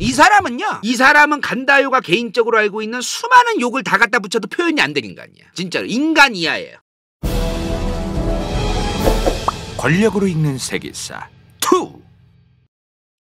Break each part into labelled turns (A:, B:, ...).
A: 이 사람은 간다요가 개인적으로 알고 있는 수많은 욕을 다 갖다 붙여도 표현이 안 되는 인간이야. 진짜로 인간 이하예요.
B: 권력으로 읽는 세계사 2.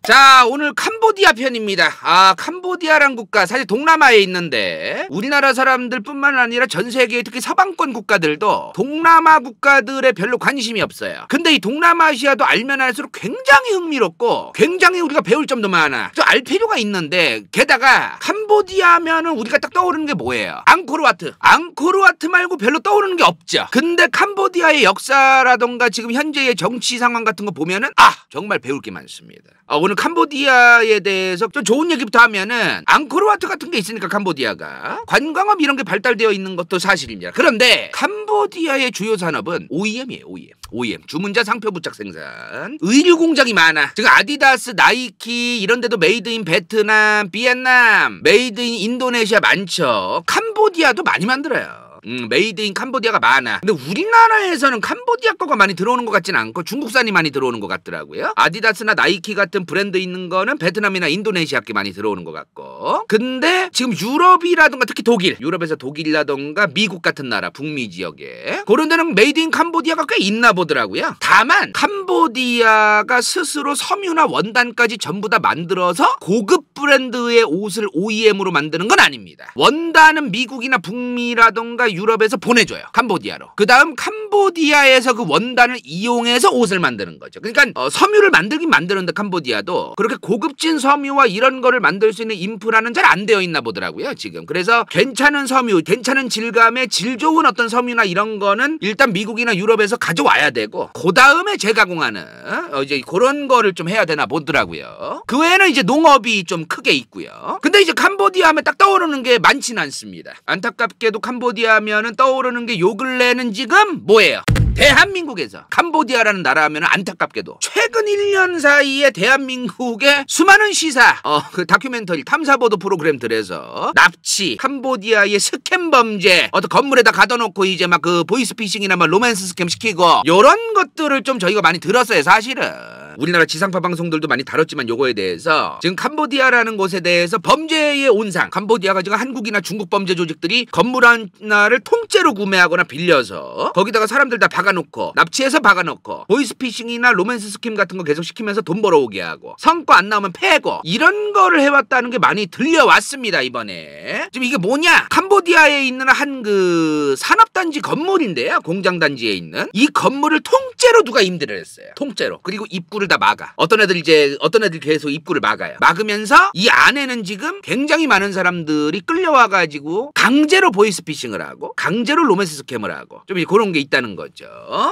A: 자, 오늘 캄보디아 편입니다. 캄보디아란 국가 사실 동남아에 있는데 우리나라 사람들 뿐만 아니라 전 세계 특히 서방권 국가들도 동남아 국가들에 별로 관심이 없어요. 근데 이 동남아시아도 알면 알수록 굉장히 흥미롭고 굉장히 우리가 배울 점도 많아. 좀 알 필요가 있는데 게다가 캄보디아 하면은 우리가 딱 떠오르는 게 뭐예요? 앙코르와트. 앙코르와트 말고 별로 떠오르는 게 없죠. 근데 캄보디아의 역사라던가 지금 현재의 정치 상황 같은 거 보면은 정말 배울 게 많습니다. 오늘 캄보디아에 대해서 좀 좋은 얘기부터 하면은 앙코르와트 같은 게 있으니까 캄보디아가 관광업 이런 게 발달되어 있는 것도 사실입니다. 그런데 캄보디아의 주요 산업은 OEM이에요. OEM 주문자 상표 부착 생산, 의류 공장이 많아. 지금 아디다스, 나이키 이런 데도 메이드 인 베트남, 비엔남, 메이드 인 인도네시아 많죠. 캄보디아도 많이 만들어요. 메이드 인 캄보디아가 많아. 근데 우리나라에서는 캄보디아 거가 많이 들어오는 것 같진 않고 중국산이 많이 들어오는 것 같더라고요. 아디다스나 나이키 같은 브랜드 있는 거는 베트남이나 인도네시아 게 많이 들어오는 것 같고. 근데 지금 유럽이라던가 특히 독일, 유럽에서 독일이라던가 미국 같은 나라, 북미 지역에 그런 데는 메이드 인 캄보디아가 꽤 있나 보더라고요. 다만 캄보디아가 스스로 섬유나 원단까지 전부 다 만들어서 고급 브랜드의 옷을 OEM으로 만드는 건 아닙니다. 원단은 미국이나 북미라던가 유럽에서 보내줘요. 캄보디아로. 그 다음 캄보디아에서 그 원단을 이용해서 옷을 만드는 거죠. 그러니까 섬유를 만들긴 만드는데 캄보디아도 그렇게 고급진 섬유와 이런 거를 만들 수 있는 인프라는 잘 안 되어 있나 보더라고요. 지금. 그래서 괜찮은 섬유, 괜찮은 질감의 질 좋은 어떤 섬유나 이런 거는 일단 미국이나 유럽에서 가져와야 되고 그 다음에 재가공하는 이제 그런 거를 좀 해야 되나 보더라고요. 그 외에는 이제 농업이 좀 크게 있고요. 근데 이제 캄보디아 하면 딱 떠오르는 게 많지는 않습니다. 안타깝게도 캄보디아 하면은 떠오르는 게 요 근래는 지금 뭐예요? 대한민국에서 캄보디아라는 나라 하면 안타깝게도 최근 1년 사이에 대한민국의 수많은 시사 그 다큐멘터리 탐사보도 프로그램들에서 납치, 캄보디아의 스캠 범죄, 어떤 건물에다 가둬놓고 이제 막 그 보이스피싱이나 막 로맨스 스캠 시키고 요런 것들을 좀 저희가 많이 들었어요. 사실은 우리나라 지상파 방송들도 많이 다뤘지만 요거에 대해서 지금 캄보디아라는 곳에 대해서 범죄의 온상, 캄보디아가 지금 한국이나 중국 범죄 조직들이 건물 하나를 통째로 구매하거나 빌려서 거기다가 사람들 다 박아놓고 납치해서 박아놓고 보이스피싱이나 로맨스 스킴 같은 거 계속 시키면서 돈 벌어오게 하고 성과 안 나오면 패고 이런 거를 해왔다는 게 많이 들려왔습니다. 이번에 지금 이게 뭐냐, 캄보디아에 있는 한 그 산업단지 건물인데요, 공장단지에 있는 이 건물을 통째로 누가 임대를 했어요. 통째로. 그리고 입구를 다 막아. 어떤 애들 계속 입구를 막아요. 막으면서 이 안에는 지금 굉장히 많은 사람들이 끌려와가지고 강제로 보이스피싱을 하고 강제로 로맨스 스캠을 하고 좀 그런 게 있다는 거죠.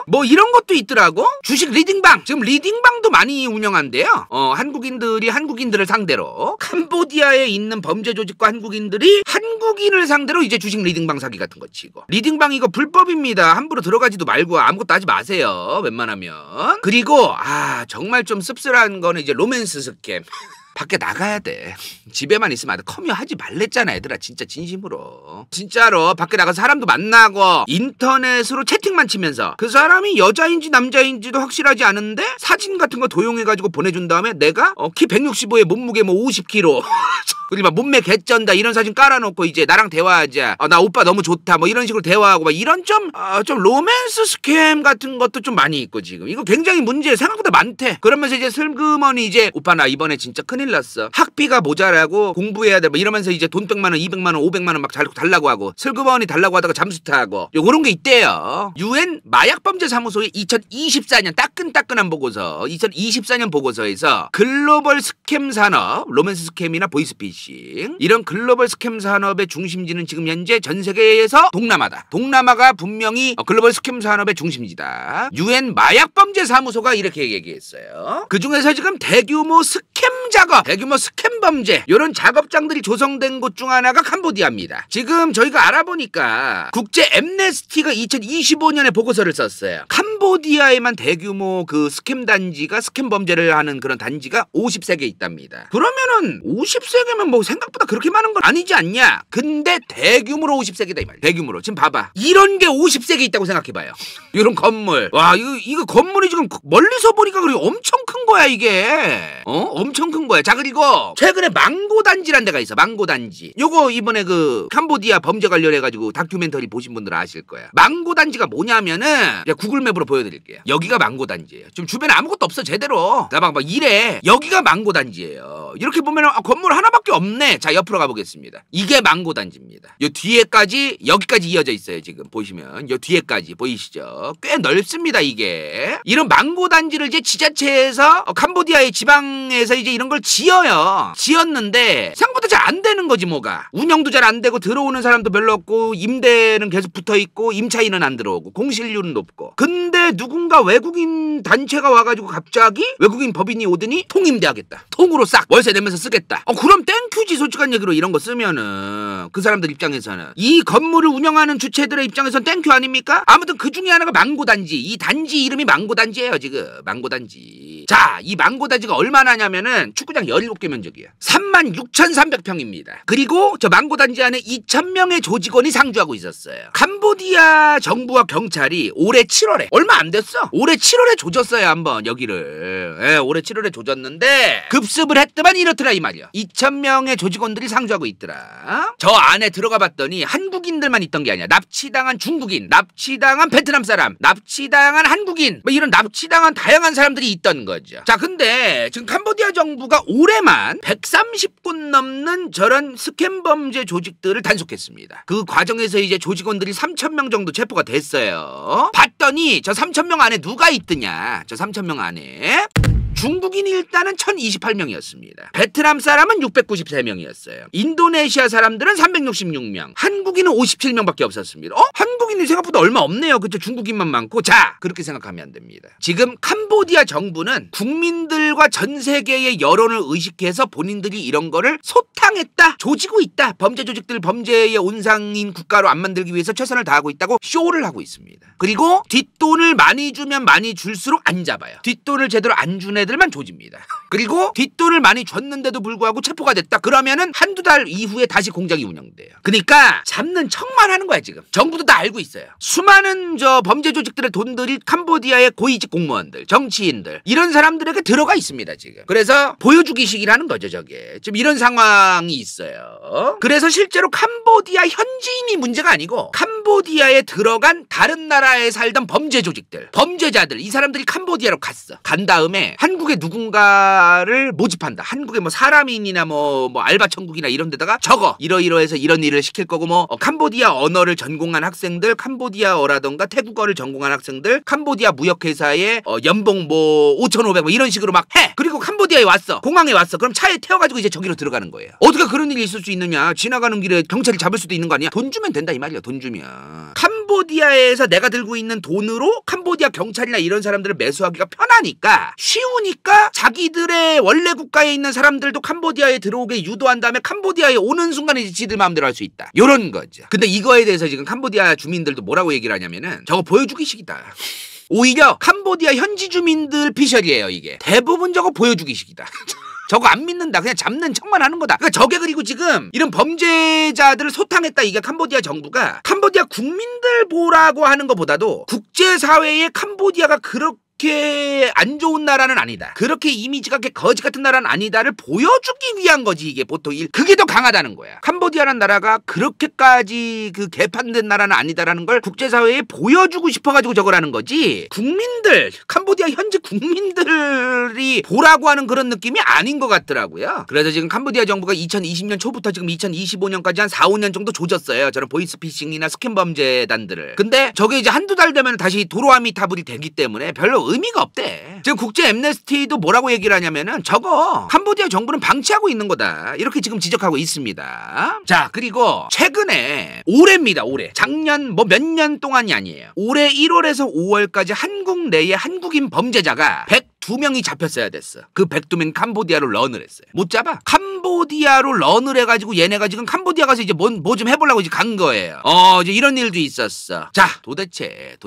A: 뭐 이런 것도 있더라고. 주식 리딩방, 지금 리딩방도 많이 운영한대요. 한국인들이 한국인들을 상대로 캄보디아에 있는 범죄 조직과 한국인들이 한국인을 상대로 이제 주식 리딩방 사기 같은 거 치고. 리딩방 이거 불법입니다. 함부로 들어가지도 말고 아무것도 하지 마세요. 웬만하면. 그리고 정말 좀 씁쓸한 거는 이제 로맨스 스캠. 밖에 나가야 돼. 집에만 있으면 안 돼. 커뮤 하지 말랬잖아 얘들아. 진짜 진심으로. 진짜로 밖에 나가서 사람도 만나고 인터넷으로 채팅만 치면서 그 사람이 여자인지 남자인지도 확실하지 않은데 사진 같은 거 도용해가지고 보내준 다음에 내가 키 165에 몸무게 뭐 50kg 그리고 막 몸매 개쩐다 이런 사진 깔아놓고 이제 나랑 대화하자. 나 오빠 너무 좋다. 뭐 이런 식으로 대화하고 막 이런 좀 로맨스 스캠 같은 것도 좀 많이 있고 지금. 이거 굉장히 문제 생각보다 많대. 그러면서 이제 슬그머니 이제 오빠 나 이번에 진짜 큰일 났어. 학비가 모자라고 공부해야 돼. 뭐 이러면서 이제 돈 100만 원, 200만 원, 500만 원 막 달라고 하고 슬그머니 달라고 하다가 잠수 타고 요런 게 있대요. UN 마약범죄사무소의 2024년 따끈따끈한 보고서, 2024년 보고서에서 글로벌 스캠 산업, 로맨스 스캠이나 보이스피싱 이런 글로벌 스캠 산업의 중심지는 지금 현재 전 세계에서 동남아다. 동남아가 분명히 글로벌 스캠 산업의 중심지다. UN 마약범죄사무소가 이렇게 얘기했어요. 그중에서 지금 대규모 스캠 작업, 대규모 스캠 범죄 이런 작업장들이 조성된 곳 중 하나가 캄보디아입니다. 지금 저희가 알아보니까 국제 엠네스티가 2025년에 보고서를 썼어요. 캄보디아에만 대규모 그 스캠 단지가, 스캠 범죄를 하는 그런 단지가 50세 개 있답니다. 그러면은 50세개면 뭐 생각보다 그렇게 많은 건 아니지 않냐? 근데 대규모로 50세개다 이 말이야. 대규모로. 지금 봐봐. 이런 게 50세개 있다고 생각해봐요. 이런 건물. 와, 이거 건물이 지금 멀리서 보니까 그래 엄청 큰 거야 이게. 엄청 큰 거야. 자, 그리고 최근에 망고단지란 데가 있어. 망고단지. 요거 이번에 그 캄보디아 범죄 관련해가지고 다큐멘터리 보신 분들 아실 거야. 망고단지가 뭐냐면은 제가 구글맵으로 보여드릴게요. 여기가 망고단지예요. 지금 주변에 아무것도 없어 제대로. 나 막 이래. 여기가 망고단지예요. 이렇게 보면은 건물 하나밖에 없네. 자, 옆으로 가보겠습니다. 이게 망고단지입니다. 요 뒤에까지 여기까지 이어져 있어요. 지금 보시면 요 뒤에까지 보이시죠? 꽤 넓습니다. 이게 이런 망고단지를 이제 지자체에서 캄보디아의 지방에서 이제 이런 걸 지었는데 생각보다 잘 안 되는 거지. 뭐가 운영도 잘 안 되고 들어오는 사람도 별로 없고 임대는 계속 붙어 있고 임차인은 안 들어오고 공실률은 높고. 근데 누군가 외국인 단체가 와가지고 갑자기 외국인 법인이 오더니 통임대하겠다. 통으로 싹 월세 내면서 쓰겠다. 그럼 땡큐지. 솔직한 얘기로 이런 거 쓰면은 그 사람들 입장에서는 이 건물을 운영하는 주체들의 입장에서는 땡큐 아닙니까? 아무튼 그 중에 하나가 망고단지. 이 단지 이름이 망고단지예요. 지금 망고단지. 자, 이 망고단지가 얼마나 냐면은 축구장 17개 면적이에요. 36,300평입니다. 그리고 저 망고단지 안에 2,000명의 조직원이 상주하고 있었어요. 캄보디아 정부와 경찰이 올해 7월에 얼마 안 됐어. 올해 7월에 조졌어요. 한번 여기를. 예, 올해 7월에 조졌는데 급습을 했더만 이렇더라 이 말이야. 2,000명의 조직원들이 상주하고 있더라. 저 안에 들어가 봤더니 한국인들만 있던 게 아니야. 납치당한 중국인, 납치당한 베트남 사람, 납치당한 한국인, 뭐 이런 납치당한 다양한 사람들이 있던 거죠. 자, 근데 지금 캄보디아 정부가 올해만 130곳 넘는 저런 스캠 범죄 조직들을 단속했습니다. 그 과정에서 이제 조직원들이 3,000명 정도 체포가 됐어요. 봤더니 저 3,000명 안에 누가 있더냐. 저 3,000명 안에 중국인이 일단은 1,028명이었습니다. 베트남 사람은 693명이었어요. 인도네시아 사람들은 366명. 한국인은 57명밖에 없었습니다. 한국인이 생각보다 얼마 없네요. 그쵸? 중국인만 많고. 자, 그렇게 생각하면 안 됩니다. 지금 캄보디아 정부는 국민들과 전 세계의 여론을 의식해서 본인들이 이런 거를 소탕했다, 조지고 있다, 범죄 조직들 범죄의 온상인 국가로 안 만들기 위해서 최선을 다하고 있다고 쇼를 하고 있습니다. 그리고 뒷돈을 많이 주면 많이 줄수록 안 잡아요. 뒷돈을 제대로 안 준 애들만 조집니다. 그리고 뒷돈을 많이 줬는데도 불구하고 체포가 됐다 그러면은 한두 달 이후에 다시 공장이 운영돼요. 그러니까 잡는 척만 하는 거야. 지금 정부도 다 알고 있어요. 수많은 저 범죄 조직들의 돈들이 캄보디아의 고위직 공무원들, 정치인들 이런 사람들에게 들어가 있습니다. 지금. 그래서 보여주기식이라는 거죠. 저게 지금 이런 상황이 있어요. 그래서 실제로 캄보디아 현지인이 문제가 아니고 캄보디아에 들어간 다른 나라에 살던 범죄 조직들, 범죄자들, 이 사람들이 캄보디아로 갔어. 간 다음에 한국에 누군가를 모집한다. 한국에 뭐 사람인이나 뭐 알바 천국이나 이런 데다가 적어. 이러이러해서 이런 일을 시킬 거고 뭐 캄보디아 언어를 전공한 학생들, 캄보디아어라던가 태국어를 전공한 학생들, 캄보디아 무역회사에 연봉 뭐 5,500 뭐 이런 식으로 막 해. 그리고 캄보디아에 왔어. 공항에 왔어. 그럼 차에 태워가지고 이제 저기로 들어가는 거예요. 어떻게 그런 일이 있을 수 있느냐. 지나가는 길에 경찰이 잡을 수도 있는 거 아니야. 돈 주면 된다 이 말이야. 돈 주면. 캄보디아에서 내가 들고 있는 돈으로 캄보디아 경찰이나 이런 사람들을 매수하기가 편하니까 쉬우니까 자기들의 원래 국가에 있는 사람들도 캄보디아에 들어오게 유도한 다음에 캄보디아에 오는 순간에 이제 지들 마음대로 할 수 있다. 요런 거죠. 근데 이거에 대해서 지금 캄보디아 주민들도 뭐라고 얘기를 하냐면은 저거 보여주기식이다. 오히려 캄보디아 현지 주민들 피셜이에요. 이게 대부분 저거 보여주기식이다. 저거 안 믿는다. 그냥 잡는 척만 하는 거다. 그러니까 저게 그리고 지금 이런 범죄자들을 소탕했다. 이게 캄보디아 정부가 캄보디아 국민들 보라고 하는 것보다도 국제사회에 캄보디아가 그렇게 안 좋은 나라는 아니다. 그렇게 이미지가 거지 같은 나라는 아니다를 보여주기 위한 거지. 이게 보통 그게 더 강하다는 거야. 캄보디아라는 나라가 그렇게까지 그 개판된 나라는 아니다라는 걸 국제사회에 보여주고 싶어가지고 저거라는 거지. 국민들, 캄보디아 현지 국민들이 보라고 하는 그런 느낌이 아닌 것 같더라고요. 그래서 지금 캄보디아 정부가 2020년 초부터 지금 2025년까지 한 4, 5년 정도 조졌어요. 저런 보이스피싱이나 스캠 범죄단들을. 근데 저게 이제 한두 달 되면 다시 도로아미타불이 되기 때문에 별로 의미가 없대. 지금 국제 엠네스티도 뭐라고 얘기를 하냐면은 저거 캄보디아 정부는 방치하고 있는 거다. 이렇게 지금 지적하고 있습니다. 자, 그리고 최근에 올해입니다. 올해. 작년 뭐 몇 년 동안이 아니에요. 올해 1월에서 5월까지 한국 내에 한국인 범죄자가 102명이 잡혔어야 됐어. 그 102명 캄보디아로 런을 했어요. 못 잡아. 캄보디아로 런을 해가지고 얘네가 지금 캄보디아 가서 이제 뭐 좀 해보려고 이제 간 거예요. 이제 이런 일도 있었어. 자, 도대체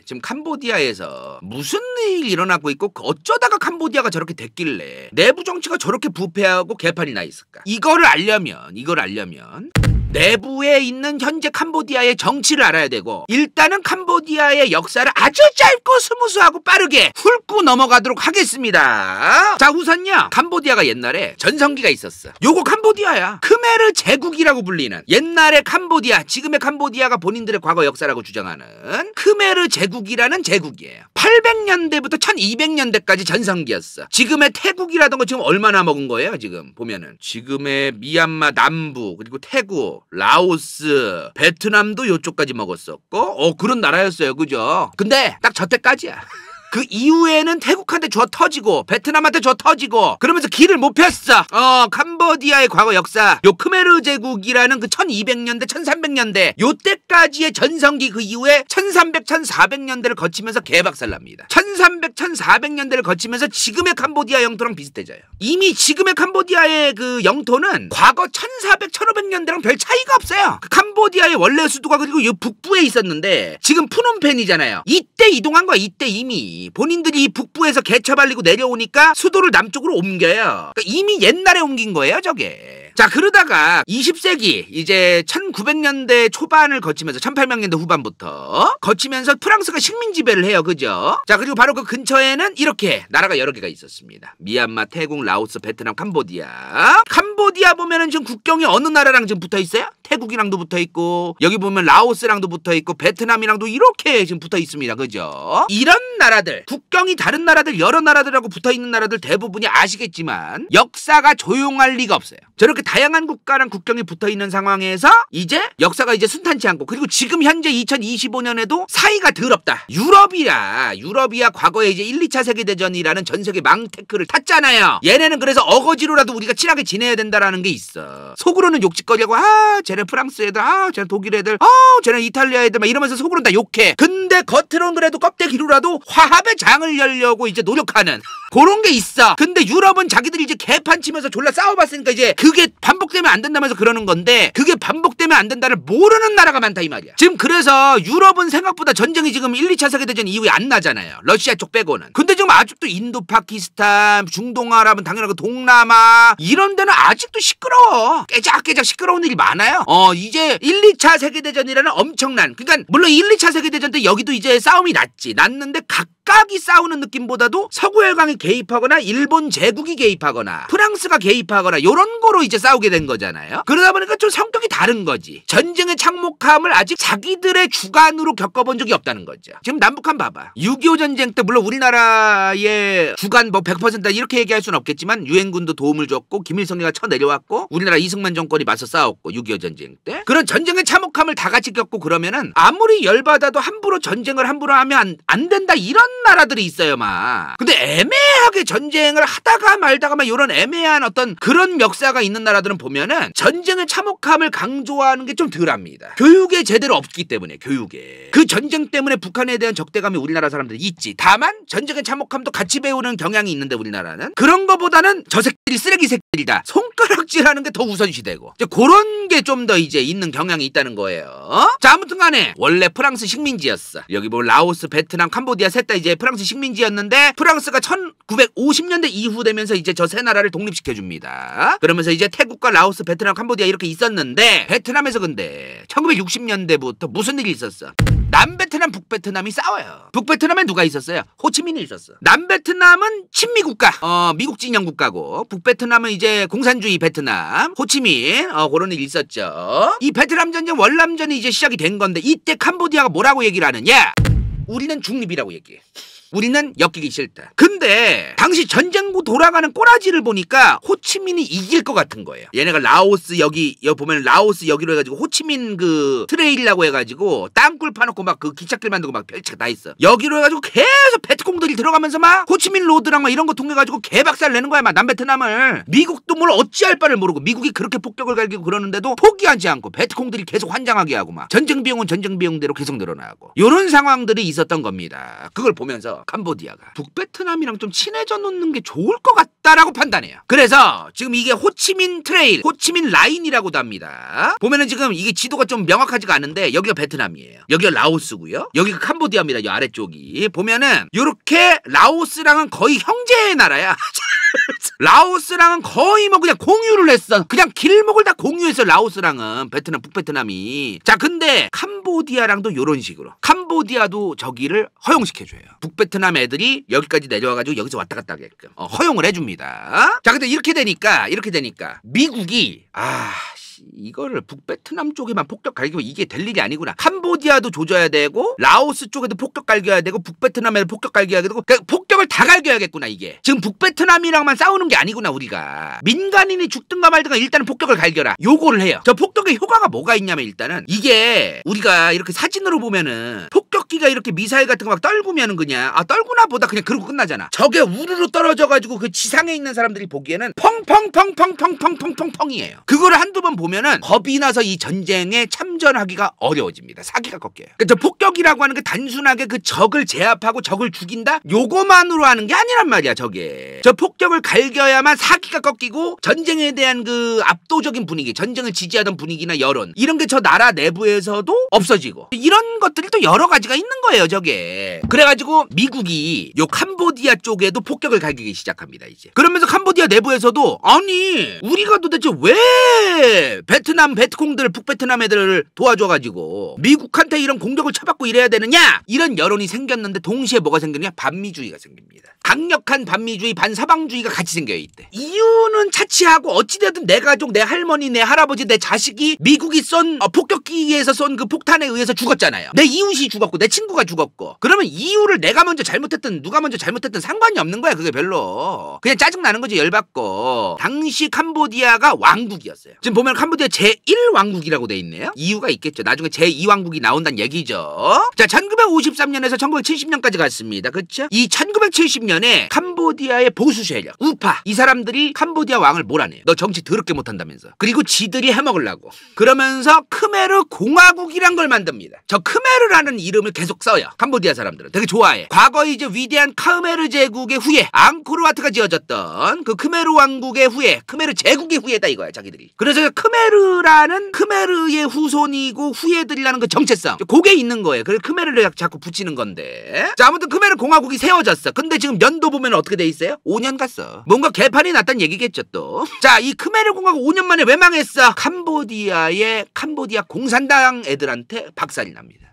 A: 지금 캄보디아에서 무슨 일이 일어나고 있고 어쩌다가 캄보디아가 저렇게 됐길래 내부 정치가 저렇게 부패하고 개판이 나 있을까? 이거를 알려면 내부에 있는 현재 캄보디아의 정치를 알아야 되고 일단은 캄보디아의 역사를 아주 짧고 스무스하고 빠르게 훑고 넘어가도록 하겠습니다. 자, 우선요, 캄보디아가 옛날에 전성기가 있었어. 요거 캄보디아야. 크메르 제국이라고 불리는 옛날의 캄보디아, 지금의 캄보디아가 본인들의 과거 역사라고 주장하는 크메르 제국이라는 제국이에요. 800년대부터 1200년대까지 전성기였어. 지금의 태국이라던가 지금 얼마나 먹은 거예요? 지금 보면은 지금의 미얀마 남부, 그리고 태국, 라오스, 베트남도 요쪽까지 먹었었고 그런 나라였어요. 그죠? 근데 딱 저때까지야. 그 이후에는 태국한테 줘 터지고 베트남한테 줘 터지고 그러면서 길을 못 폈어. 캄보디아의 과거 역사, 요 크메르 제국이라는 그 1200년대 1300년대 요때까지의 전성기, 그 이후에 1300, 1400년대를 거치면서 개박살납니다. 1300, 1400년대를 거치면서 지금의 캄보디아 영토랑 비슷해져요. 이미 지금의 캄보디아의 그 영토는 과거 1400, 1500년대랑 별 차이가 없어요. 그 캄보디아의 원래 수도가 그리고 이 북부에 있었는데 지금 푸놈펜이잖아요. 이때 이동한 거야. 이때 이미 본인들이 북부에서 개처발리고 내려오니까 수도를 남쪽으로 옮겨요. 그러니까 이미 옛날에 옮긴 거예요, 저게. 자, 그러다가 20세기 이제 1900년대 초반을 거치면서 1800년대 후반부터 거치면서 프랑스가 식민 지배를 해요. 그죠? 자, 그리고 바로 그 근처에는 이렇게 나라가 여러 개가 있었습니다. 미얀마, 태국, 라오스, 베트남, 캄보디아. 캄보디아 보면은 지금 국경이 어느 나라랑 지금 붙어 있어요? 태국이랑도 붙어 있고, 여기 보면 라오스랑도 붙어 있고, 베트남이랑도 이렇게 지금 붙어 있습니다. 그죠? 이런 나라들, 국경이 다른 나라들, 여러 나라들하고 붙어 있는 나라들 대부분이 아시겠지만 역사가 조용할 리가 없어요. 저렇게 다양한 국가랑 국경이 붙어 있는 상황에서 이제 역사가 이제 순탄치 않고, 그리고 지금 현재 2025년에도 사이가 더럽다. 유럽이야 과거에 이제 1, 2차 세계대전이라는 전 세계 망테크를 탔잖아요. 얘네는 그래서 어거지로라도 우리가 친하게 지내야 된다라는 게 있어. 속으로는 욕짓거리하고, 쟤네 프랑스 애들, 쟤네 독일 애들, 쟤네 이탈리아 애들 막 이러면서 속으로는 다 욕해. 근데 겉으로는 그래도 껍데기로라도 화합의 장을 열려고 이제 노력하는 그런 게 있어. 근데 유럽은 자기들이 이제 개판 치면서 졸라 싸워봤으니까 이제 그게 반복되면 안 된다면서 그러는 건데, 그게 반복되면 안 된다를 모르는 나라가 많다 이 말이야. 지금 그래서 유럽은 생각보다 전쟁이 지금 1, 2차 세계대전 이후에 안 나잖아요. 러시아 쪽 빼고는. 근데 지금 아직도 인도, 파키스탄, 중동아랍은 당연하고 동남아 이런 데는 아직도 시끄러워. 깨작깨작 시끄러운 일이 많아요. 이제 1, 2차 세계대전이라는 엄청난, 그러니까 물론 1, 2차 세계대전 때 여기도 이제 싸움이 났는데 각각이 싸우는 느낌보다도 서구열강이 개입하거나 일본 제국이 개입하거나 프랑스가 개입하거나 요런 거로 이제 싸우게 된 거잖아요. 그러다 보니까 좀 성격이 다른 거지. 전쟁의 참혹함을 아직 자기들의 주관으로 겪어본 적이 없다는 거죠. 지금 남북한 봐봐. 6.25 전쟁 때 물론 우리나라의 주관 뭐 100%다 이렇게 얘기할 수는 없겠지만 유엔군도 도움을 줬고 김일성이가 쳐내려왔고 우리나라 이승만 정권이 맞서 싸웠고 6.25 전쟁 때 그런 전쟁의 참혹함을 다 같이 겪고 그러면은 아무리 열받아도 함부로 전쟁을 함부로 하면 안 된다 이런 나라들이 있어요 막. 근데 애매하게 전쟁을 하다가 말다가 막 이런 애매한 어떤 그런 역사가 있는 나라들은 보면은 전쟁의 참혹함을 강조하는 게 좀 덜합니다. 교육에 제대로 없기 때문에. 교육에 그 전쟁 때문에 북한에 대한 적대감이 우리나라 사람들이 있지. 다만 전쟁의 참혹함도 같이 배우는 경향이 있는데 우리나라는 그런 거보다는 저 새끼들이 쓰레기 새끼들이다 손가락질하는 게 더 우선시되고 이제 그런 게 좀 더 이제 있는 경향이 있다는 거예요. 자, 아무튼 간에 원래 프랑스 식민지였어. 여기 뭐 라오스, 베트남, 캄보디아 셋 다 이제 프랑스 식민지였는데 프랑스가 1950년대 이후 되면서 이제 저 세 나라를 독립시켜 줍니다. 그러면서 이제 태국과 라오스, 베트남, 캄보디아 이렇게 있었는데 베트남에서 근데 1960년대부터 무슨 일이 있었어? 남베트남, 북베트남이 싸워요. 북베트남에 누가 있었어요? 호치민이 있었어. 남베트남은 친미 국가, 미국 진영 국가고, 북베트남은 이제 공산주의 베트남, 호치민, 그런 일이 있었죠. 이 베트남 전쟁 월남전이 이제 시작이 된 건데 이때 캄보디아가 뭐라고 얘기를 하느냐? 우리는 중립이라고 얘기해. 우리는 엮이기 싫다. 근데 당시 전쟁부 돌아가는 꼬라지를 보니까 호치민이 이길 것 같은 거예요. 얘네가 라오스 여기 보면 라오스 여기로 해가지고 호치민 그 트레일이라고 해가지고 땅굴 파놓고 막 그 기찻길 만들고 막 별책 다 있어. 여기로 해가지고 계속 베트콩들이 들어가면서 막 호치민 로드랑 막 이런 거 통해가지고 개박살 내는 거야 막 남베트남을. 미국도 뭘 어찌할 바를 모르고 미국이 그렇게 폭격을 갈기고 그러는데도 포기하지 않고 베트콩들이 계속 환장하게 하고 막 전쟁 비용은 전쟁 비용대로 계속 늘어나고 요런 상황들이 있었던 겁니다. 그걸 보면서 캄보디아가 북베트남이랑 좀 친해져 놓는 게 좋을 것 같다라고 판단해요. 그래서 지금 이게 호치민 트레일, 호치민 라인이라고도 합니다. 보면은 지금 이게 지도가 좀 명확하지가 않은데 여기가 베트남이에요. 여기가 라오스고요. 여기가 캄보디아입니다. 이 아래쪽이 보면은 요렇게 라오스랑은 거의 형제의 나라야. 라오스랑은 거의 뭐 그냥 공유를 했어. 그냥 길목을 다 공유했어. 라오스랑은 베트남, 북베트남이. 자, 근데 캄보디아랑도 요런 식으로. 캄보디아도 저기를 허용시켜줘요. 북베트남 애들이 여기까지 내려와가지고 여기서 왔다 갔다 하게끔 허용을 해줍니다. 자, 근데 이렇게 되니까 미국이 이거를 북베트남 쪽에만 폭격 갈기면 이게 될 일이 아니구나. 캄보디아도 조져야 되고 라오스 쪽에도 폭격 갈겨야 되고 북베트남에도 폭격 갈겨야 되고, 그러니까 폭격을 다 갈겨야겠구나. 이게 지금 북베트남이랑만 싸우는 게 아니구나. 우리가 민간인이 죽든가 말든가 일단은 폭격을 갈겨라, 요거를 해요. 저 폭격의 효과가 뭐가 있냐면, 일단은 이게 우리가 이렇게 사진으로 보면은 폭격기가 이렇게 미사일 같은 거 막 떨구면은 그냥 떨구나 보다 그냥 그러고 끝나잖아. 저게 우르르 떨어져가지고 그 지상에 있는 사람들이 보기에는 펑펑펑펑펑펑펑펑펑이에요. 그거를 한두 번 보면은 겁이 나서 이 전쟁에 참전하기가 어려워집니다. 사기가 꺾여요. 그러니까 저 폭격이라고 하는 게 단순하게 그 적을 제압하고 적을 죽인다, 요거만으로 하는 게 아니란 말이야. 저게 저 폭격을 갈겨야만 사기가 꺾이고 전쟁에 대한 그 압도적인 분위기, 전쟁을 지지하던 분위기나 여론, 이런 게 저 나라 내부에서도 없어지고, 이런 것들이 또 여러 가지가 있는 거예요. 저게 그래가지고 미국이 요 캄보디아 쪽에도 폭격을 갈기기 시작합니다. 이제 그러면서 캄보디아 내부에서도 아니 우리가 도대체 왜 베트남 베트콩들, 북베트남 애들을 도와줘가지고 미국한테 이런 공격을 쳐받고 이래야 되느냐, 이런 여론이 생겼는데, 동시에 뭐가 생겼냐? 반미주의가 생깁니다. 강력한 반미주의, 반서방주의가 같이 생겨요. 이때 이유는 차치하고 어찌되든 내 가족, 내 할머니, 내 할아버지, 내 자식이 미국이 쏜 폭격기에서 쏜 그 폭탄에 의해서 죽었잖아요. 내 이웃이 죽었고 내 친구가 죽었고. 그러면 이유를 내가 먼저 잘못했든 누가 먼저 잘못했든 상관이 없는 거야. 그게 별로 그냥 짜증나는 거지. 열받고. 당시 캄보디아가 왕국이었어요. 지금 보면 캄보디아 제1왕국이라고 돼 있네요. 이유가 있겠죠. 나중에 제2왕국이 나온다는 얘기죠. 자, 1953년에서 1970년까지 갔습니다. 그렇죠? 이 1970년에 캄보디아의 보수 세력 우파, 이 사람들이 캄보디아 왕을 몰아내요. 너 정치 더럽게 못한다면서. 그리고 지들이 해먹으려고 그러면서 크메르 공화국이란 걸 만듭니다. 저 크메르라는 이름을 계속 써요. 캄보디아 사람들은 되게 좋아해. 과거 이제 위대한 카메르 제국의 후예 앙코르와트가 지어졌던 그 크메르 왕국의 후예, 크메르 제국의 후예다 이거야 자기들이. 그래서 크메르라는, 크메르의 후손이고 후예들이라는 그 정체성, 그게 있는 거예요. 그래서 크메르를 자꾸 붙이는 건데. 자, 아무튼 크메르 공화국이 세워졌어. 근데 지금 연도 보면 어떻게 돼 있어요? 5년 갔어. 뭔가 개판이 났다는 얘기겠죠 또. 자, 이 크메르 공화국 5년 만에 왜 망했어? 캄보디아 공산당 애들한테 박살이 납니다.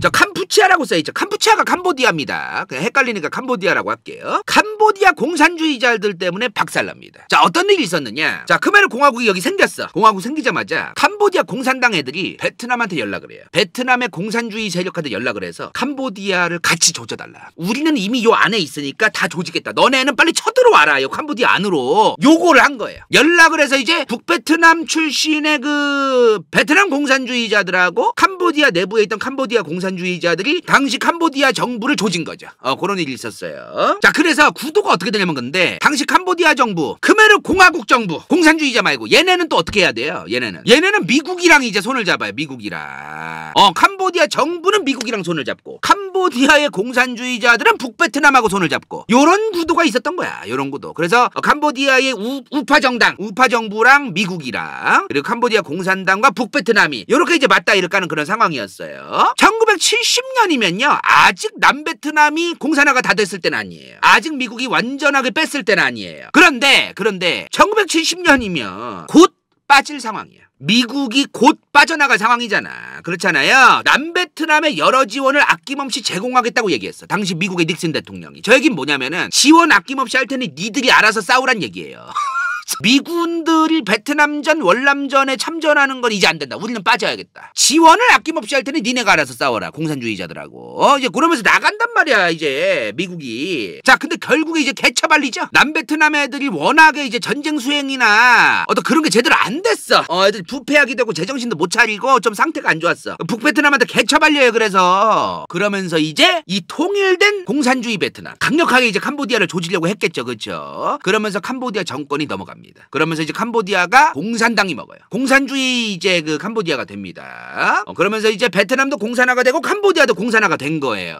A: 저 캄푸치아라고 써있죠. 캄푸치아가 캄보디아입니다. 그냥 헷갈리니까 캄보디아라고 할게요. 캄보디아 공산주의자들 때문에 박살납니다. 자, 어떤 일이 있었느냐. 자, 크메르 공화국이 여기 생겼어. 공화국 생기자마자 캄보디아 공산당 애들이 베트남한테 연락을 해요. 베트남의 공산주의 세력한테 연락을 해서 캄보디아를 같이 조져달라. 우리는 이미 요 안에 있으니까 다 조지겠다. 너네는 빨리 쳐들어와라. 요 캄보디아 안으로. 요거를 한 거예요. 연락을 해서 이제 북베트남 출신의 그 베트남 공산주의자들하고 캄보디아 내부에 있던 캄보디아 공산주의자들이 당시 캄보디아 정부를 조진 거죠. 그런 일이 있었어요. 자, 그래서 구도가 어떻게 되냐면, 근데 당시 캄보디아 정부, 크메르 공화국 정부, 공산주의자 말고 얘네는 또 어떻게 해야 돼요? 얘네는 미국이랑 이제 손을 잡아요. 미국이랑. 캄보디아 정부는 미국이랑 손을 잡고, 캄보디아의 공산주의자들은 북베트남하고 손을 잡고, 요런 구도가 있었던 거야. 요런 구도. 그래서 캄보디아의 우파 정당, 우파 정부랑 미국이랑, 그리고 캄보디아 공산당과 북베트남이 요렇게 이제 맞다 이렇게 하는 그런 상황이었어요. 1970년이면요 아직 남베트남이 공산화가 다 됐을 때는 아니에요. 아직 미국이 완전하게 뺐을 때는 아니에요. 그런데 1970년이면 곧 빠질 상황이에요. 미국이 곧 빠져나갈 상황이잖아. 그렇잖아요. 남베트남의 여러 지원을 아낌없이 제공하겠다고 얘기했어. 당시 미국의 닉슨 대통령이. 저 얘기는 뭐냐면은 지원 아낌없이 할 테니 니들이 알아서 싸우란 얘기예요. 미군들이 베트남전, 월남전에 참전하는 건 이제 안 된다. 우리는 빠져야겠다. 지원을 아낌없이 할 테니 니네가 알아서 싸워라. 공산주의자들하고. 이제 그러면서 나간단 말이야. 이제 미국이. 자, 근데 결국에 이제 개처발리죠. 남베트남 애들이 워낙에 이제 전쟁 수행이나 어떤 그런 게 제대로 안 됐어. 애들 부패하기도 하고 제정신도 못 차리고 좀 상태가 안 좋았어. 북베트남한테 개처발려요. 그러면서 이제 이 통일된 공산주의 베트남, 강력하게 이제 캄보디아를 조지려고 했겠죠. 그렇죠? 그러면서 캄보디아 정권이 넘어갑니다. 갑니다. 그러면서 이제 캄보디아가 공산당이 먹어요. 공산주의 이제 그 캄보디아가 됩니다. 그러면서 이제 베트남도 공산화가 되고 캄보디아도 공산화가 된 거예요.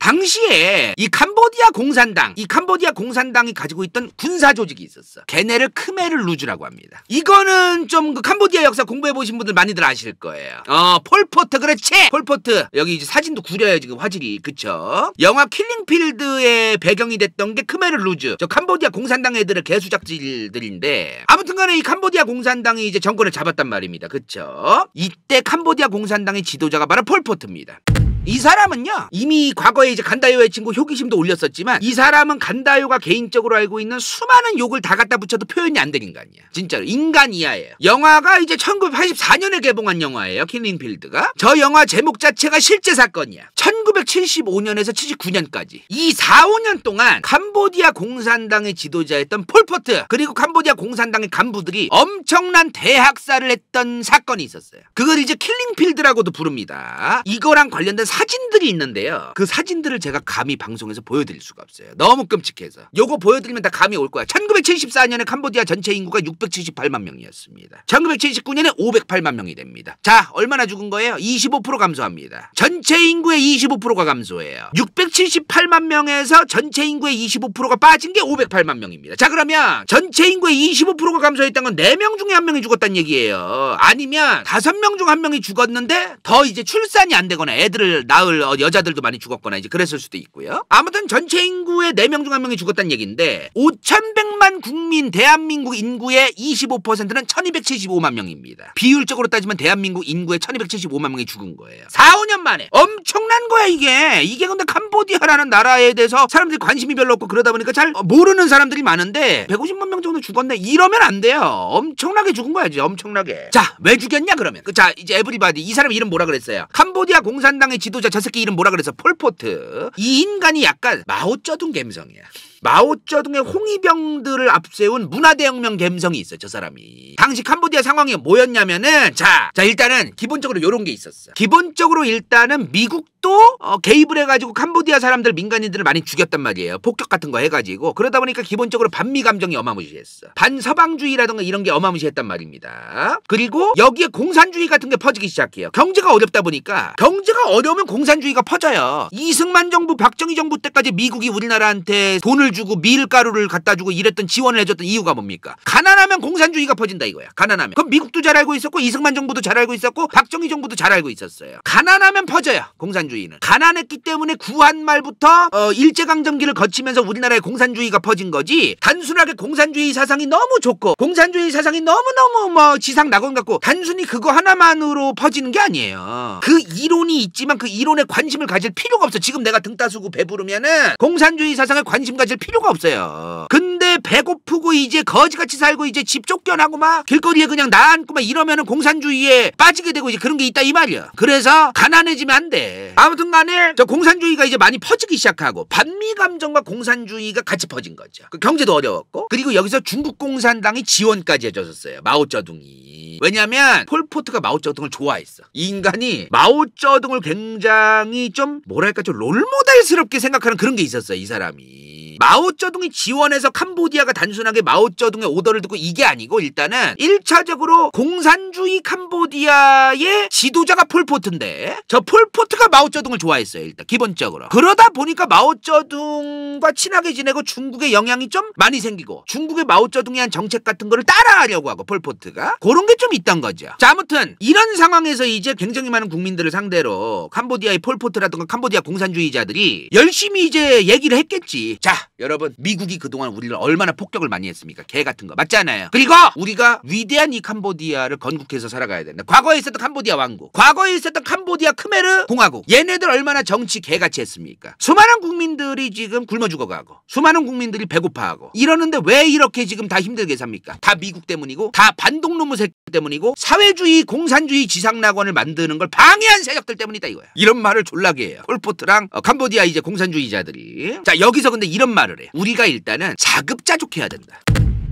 A: 당시에 이 캄보디아 공산당이 가지고 있던 군사 조직이 있었어. 걔네를 크메르 루즈라고 합니다. 이거는 좀 그 캄보디아 역사 공부해 보신 분들 많이들 아실 거예요. 폴포트, 그렇지. 폴포트. 여기 이제 사진도 구려요 지금 화질이. 그쵸? 영화 킬링필드의 배경이 됐던 게 크메르 루즈. 저 캄보디아 공산당 애들의 개수작질들인데, 아무튼간에 이 캄보디아 공산당이 이제 정권을 잡았단 말입니다. 그쵸? 이때 캄보디아 공산당의 지도자가 바로 폴포트입니다. 이 사람은요, 이미 과거에 이제 간다요의 친구 효기심도 올렸었지만, 이 사람은 간다요가 개인적으로 알고 있는 수많은 욕을 다 갖다 붙여도 표현이 안 된 인간이야. 진짜로 인간 이하예요. 영화가 이제 1984년에 개봉한 영화예요. 킬링필드가. 저 영화 제목 자체가 실제 사건이야. 1975년에서 79년까지 이 4, 5년 동안 캄보디아 공산당의 지도자였던 폴포트, 그리고 캄보디아 공산당의 간부들이 엄청난 대학살을 했던 사건이 있었어요. 그걸 이제 킬링필드라고도 부릅니다. 이거랑 관련된 사진들이 있는데요. 그 사진들을 제가 감히 방송에서 보여드릴 수가 없어요. 너무 끔찍해서. 요거 보여드리면 다 감이 올 거야. 1974년에 캄보디아 전체 인구가 678만 명이었습니다. 1979년에 508만 명이 됩니다. 자, 얼마나 죽은 거예요? 25% 감소합니다. 전체 인구의 25%가 감소해요. 678만 명에서 전체 인구의 25%가 빠진 게 508만 명입니다. 자, 그러면 전체 인구의 25%가 감소했다는 건 4명 중에 1명이 죽었다는 얘기예요. 아니면 5명 중 1명이 죽었는데 더 이제 출산이 안 되거나 애들을 낳을 여자들도 많이 죽었거나 이제 그랬을 수도 있고요. 아무튼 전체 인구의 4명 중 1명이 죽었다는 얘기인데, 5,100만 국민 대한민국 인구의 25%는 1,275만 명입니다. 비율적으로 따지면 대한민국 인구의 1,275만 명이 죽은 거예요. 4, 5년 만에. 엄청난 거야 이게 근데 캄보디아라는 나라에 대해서 사람들이 관심이 별로 없고 그러다 보니까 잘 모르는 사람들이 많은데 150만 명 정도 죽었네 이러면 안 돼요. 엄청나게 죽은 거야지. 엄청나게. 자, 왜 죽였냐 그러면. 자, 이제 에브리바디. 이 사람 이름 뭐라 그랬어요? 캄보디아 공산당의 지도자, 저 새끼 이름 뭐라 그랬어? 폴포트. 이 인간이 약간 마오쩌둥 감성이야. 마오쩌둥의 홍위병들을 앞세운 문화대혁명 감성이 있어요. 저 사람이. 당시 캄보디아 상황이 뭐였냐면은, 자 일단은 기본적으로 요런 게 있었어. 기본적으로 일단은 미국도 개입을 해가지고 캄보디아 사람들, 민간인들을 많이 죽였단 말이에요. 폭격 같은 거 해가지고. 그러다 보니까 기본적으로 반미 감정이 어마무시했어. 반서방주의라든가 이런 게 어마무시했단 말입니다. 그리고 여기에 공산주의 같은 게 퍼지기 시작해요. 경제가 어렵다 보니까. 경제가 어려우면 공산주의가 퍼져요. 이승만 정부, 박정희 정부 때까지 미국이 우리나라한테 돈을 주고 밀가루를 갖다 주고 이랬던, 지원을 해줬던 이유가 뭡니까? 가난하면 공산주의가 퍼진다 이거야. 가난하면. 그럼 미국도 잘 알고 있었고, 이승만 정부도 잘 알고 있었고, 박정희 정부도 잘 알고 있었어요. 가난하면 퍼져요. 공산주의는. 가난했기 때문에 구한 말부터 일제강점기를 거치면서 우리나라에 공산주의가 퍼진 거지, 단순하게 공산주의 사상이 너무 좋고 공산주의 사상이 너무너무 뭐 지상 낙원 같고 단순히 그거 하나만으로 퍼지는 게 아니에요. 그 이론이 있지만 그 이론에 관심을 가질 필요가 없어. 지금 내가 등 따수고 배부르면은 공산주의 사상에 관심 가질 필요가 없어요. 근데 배고프고 이제 거지같이 살고 이제 집 쫓겨나고 막 길거리에 그냥 나앉고 막 이러면은 공산주의에 빠지게 되고 이제 그런 게 있다 이 말이야. 그래서 가난해지면 안 돼. 아무튼 간에 저 공산주의가 이제 많이 퍼지기 시작하고 반미 감정과 공산주의가 같이 퍼진 거죠. 그 경제도 어려웠고, 그리고 여기서 중국 공산당이 지원까지 해줬었어요. 마오쩌둥이. 왜냐면 폴포트가 마오쩌둥을 좋아했어. 이 인간이 마오쩌둥을 굉장히 좀 뭐랄까 좀 롤모델스럽게 생각하는 그런 게 있었어요. 이 사람이. 마오쩌둥이 지원해서 캄보디아가 단순하게 마오쩌둥의 오더를 듣고 이게 아니고, 일단은 1차적으로 공산주의 캄보디아의 지도자가 폴포트인데, 저 폴포트가 마오쩌둥을 좋아했어요. 일단 기본적으로. 그러다 보니까 마오쩌둥과 친하게 지내고 중국의 영향이 좀 많이 생기고, 중국의 마오쩌둥이 한 정책 같은 거를 따라하려고 하고, 폴포트가 그런 게 좀 있던 거죠. 자, 아무튼 이런 상황에서 이제 굉장히 많은 국민들을 상대로 캄보디아의 폴포트라든가 캄보디아 공산주의자들이 열심히 이제 얘기를 했겠지. 자, 여러분, 미국이 그동안 우리를 얼마나 폭격을 많이 했습니까? 개 같은 거 맞잖아요. 그리고 우리가 위대한 이 캄보디아를 건국해서 살아가야 된다. 과거에 있었던 캄보디아 왕국, 과거에 있었던 캄보디아 크메르 공화국, 얘네들 얼마나 정치 개같이 했습니까? 수많은 국민들이 지금 굶어 죽어가고, 수많은 국민들이 배고파하고 이러는데 왜 이렇게 지금 다 힘들게 삽니까? 다 미국 때문이고, 다 반동놈의 새끼 때문이고, 사회주의 공산주의 지상낙원을 만드는 걸 방해한 세력들 때문이다 이거야. 이런 말을 졸라게 해요. 폴포트랑 캄보디아 이제 공산주의자들이. 자, 여기서 근데 이런 말을 해. 우리가 일단은 자급자족해야 된다.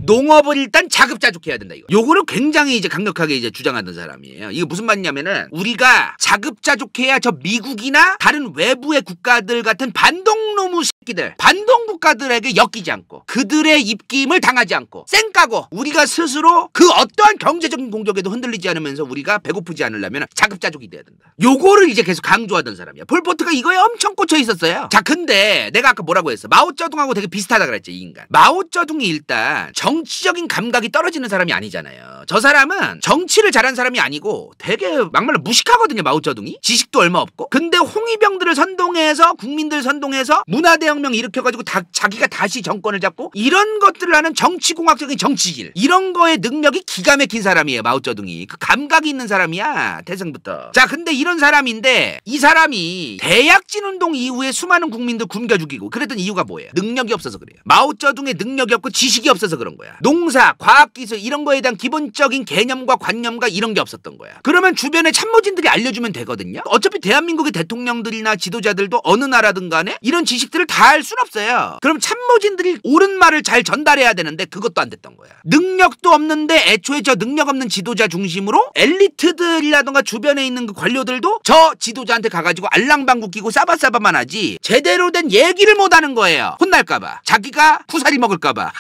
A: 농업을 일단 자급자족해야 된다 이거. 요거를 굉장히 이제 강력하게 이제 주장하던 사람이에요. 이거 무슨 말이냐면은, 우리가 자급자족해야 저 미국이나 다른 외부의 국가들 같은 반동놈의 끼들 반동 국가들에게 엮이지 않고 그들의 입김을 당하지 않고 쌩까고 우리가 스스로 그 어떠한 경제적인 공격에도 흔들리지 않으면서 우리가 배고프지 않으려면 자급자족이 돼야 된다. 요거를 이제 계속 강조하던 사람이야. 폴포트가 이거에 엄청 꽂혀 있었어요. 자, 근데 내가 아까 뭐라고 했어? 마오쩌둥하고 되게 비슷하다 그랬지, 이 인간. 마오쩌둥이 일단 정치적인 감각이 떨어지는 사람이 아니잖아요. 저 사람은 정치를 잘한 사람이 아니고 되게 막말로 무식하거든요, 마오쩌둥이. 지식도 얼마 없고. 근데 홍위병들을 선동해서 국민들 선동해서 문화대혁명 일으켜가지고 자기가 다시 정권을 잡고 이런 것들을 하는 정치공학적인 정치질, 이런 거에 능력이 기가 막힌 사람이에요, 마오쩌둥이. 그 감각이 있는 사람이야, 태생부터. 자, 근데 이런 사람인데 이 사람이 대약진운동 이후에 수많은 국민들 굶겨 죽이고 그랬던 이유가 뭐예요? 능력이 없어서 그래요. 마오쩌둥의 능력이 없고 지식이 없어서 그런 거야. 농사, 과학기술 이런 거에 대한 기본적인 개념과 관념과 이런 게 없었던 거야. 그러면 주변에 참모진들이 알려주면 되거든요. 어차피 대한민국의 대통령들이나 지도자들도 어느 나라든 간에 이런 지식들을 다 알 순 없어요. 그럼 참모진들이 옳은 말을 잘 전달해야 되는데 그것도 안 됐던 거야. 능력도 없는데 애초에 저 능력 없는 지도자 중심으로 엘리트들이라던가 주변에 있는 그 관료들도 저 지도자한테 가가지고 알랑방구 끼고 싸바싸바만 하지 제대로 된 얘기를 못하는 거예요. 혼날까봐, 자기가 쿠사리 먹을까봐.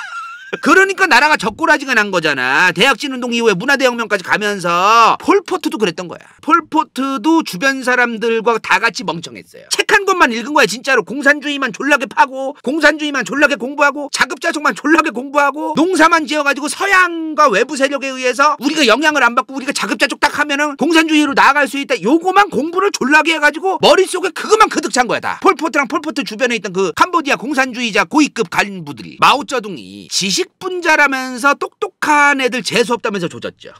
A: 그러니까 나라가 젓고라지가 난 거잖아. 대약진운동 이후에 문화대혁명까지 가면서 폴포트도 그랬던 거야. 폴포트도 주변 사람들과 다 같이 멍청했어요. 책 한 권만 읽은 거야. 진짜로 공산주의만 졸라게 파고 공산주의만 졸라게 공부하고 자급자족만 졸라게 공부하고 농사만 지어가지고 서양과 외부 세력에 의해서 우리가 영향을 안 받고 우리가 자급자족 딱 하면은 공산주의로 나아갈 수 있다. 요거만 공부를 졸라게 해가지고 머릿속에 그것만 그득 찬 거야 다. 폴포트랑 폴포트 주변에 있던 그 캄보디아 공산주의자 고위급 간부들이 마오쩌둥이 지식분자라면서 똑똑한 애들 재수없다면서 조졌죠.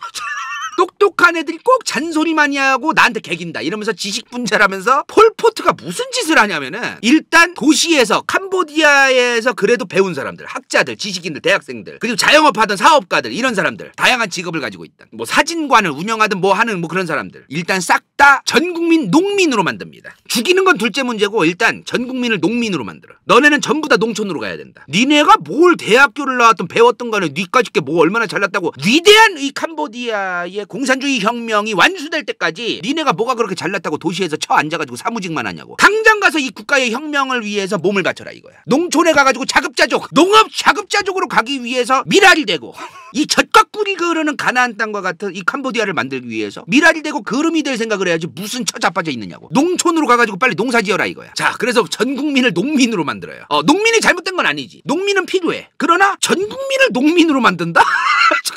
A: 똑똑한 애들이 꼭 잔소리 많이 하고 나한테 개긴다 이러면서 지식분자라면서 폴포트가 무슨 짓을 하냐면은 일단 도시에서 캄보디아에서 그래도 배운 사람들, 학자들, 지식인들, 대학생들 그리고 자영업하던 사업가들 이런 사람들 다양한 직업을 가지고 있다. 뭐 사진관을 운영하든 뭐 하는 뭐 그런 사람들 일단 싹 다 전국민 농민으로 만듭니다. 죽이는 건 둘째 문제고 일단 전국민을 농민으로 만들어. 너네는 전부 다 농촌으로 가야 된다. 니네가 뭘 대학교를 나왔든 배웠던 거는 니까짓 게 뭐 얼마나 잘났다고. 위대한 이 캄보디아의 공산주의 혁명이 완수될 때까지 니네가 뭐가 그렇게 잘났다고 도시에서 처 앉아가지고 사무직만 하냐고. 당장 가서 이 국가의 혁명을 위해서 몸을 바쳐라 이거야. 농촌에 가가지고 자급자족, 농업 자급자족으로 가기 위해서 미랄이 되고 이 젖과 꿀이 그르는 가나안 땅과 같은 이 캄보디아를 만들기 위해서 미랄이 되고 거름이 될 생각을 해야지 무슨 처 자빠져 있느냐고. 농촌으로 가가지고 빨리 농사 지어라 이거야. 자, 그래서 전 국민을 농민으로 만들어요. 농민이 잘못된 건 아니지. 농민은 필요해. 그러나 전 국민을 농민으로 만든다?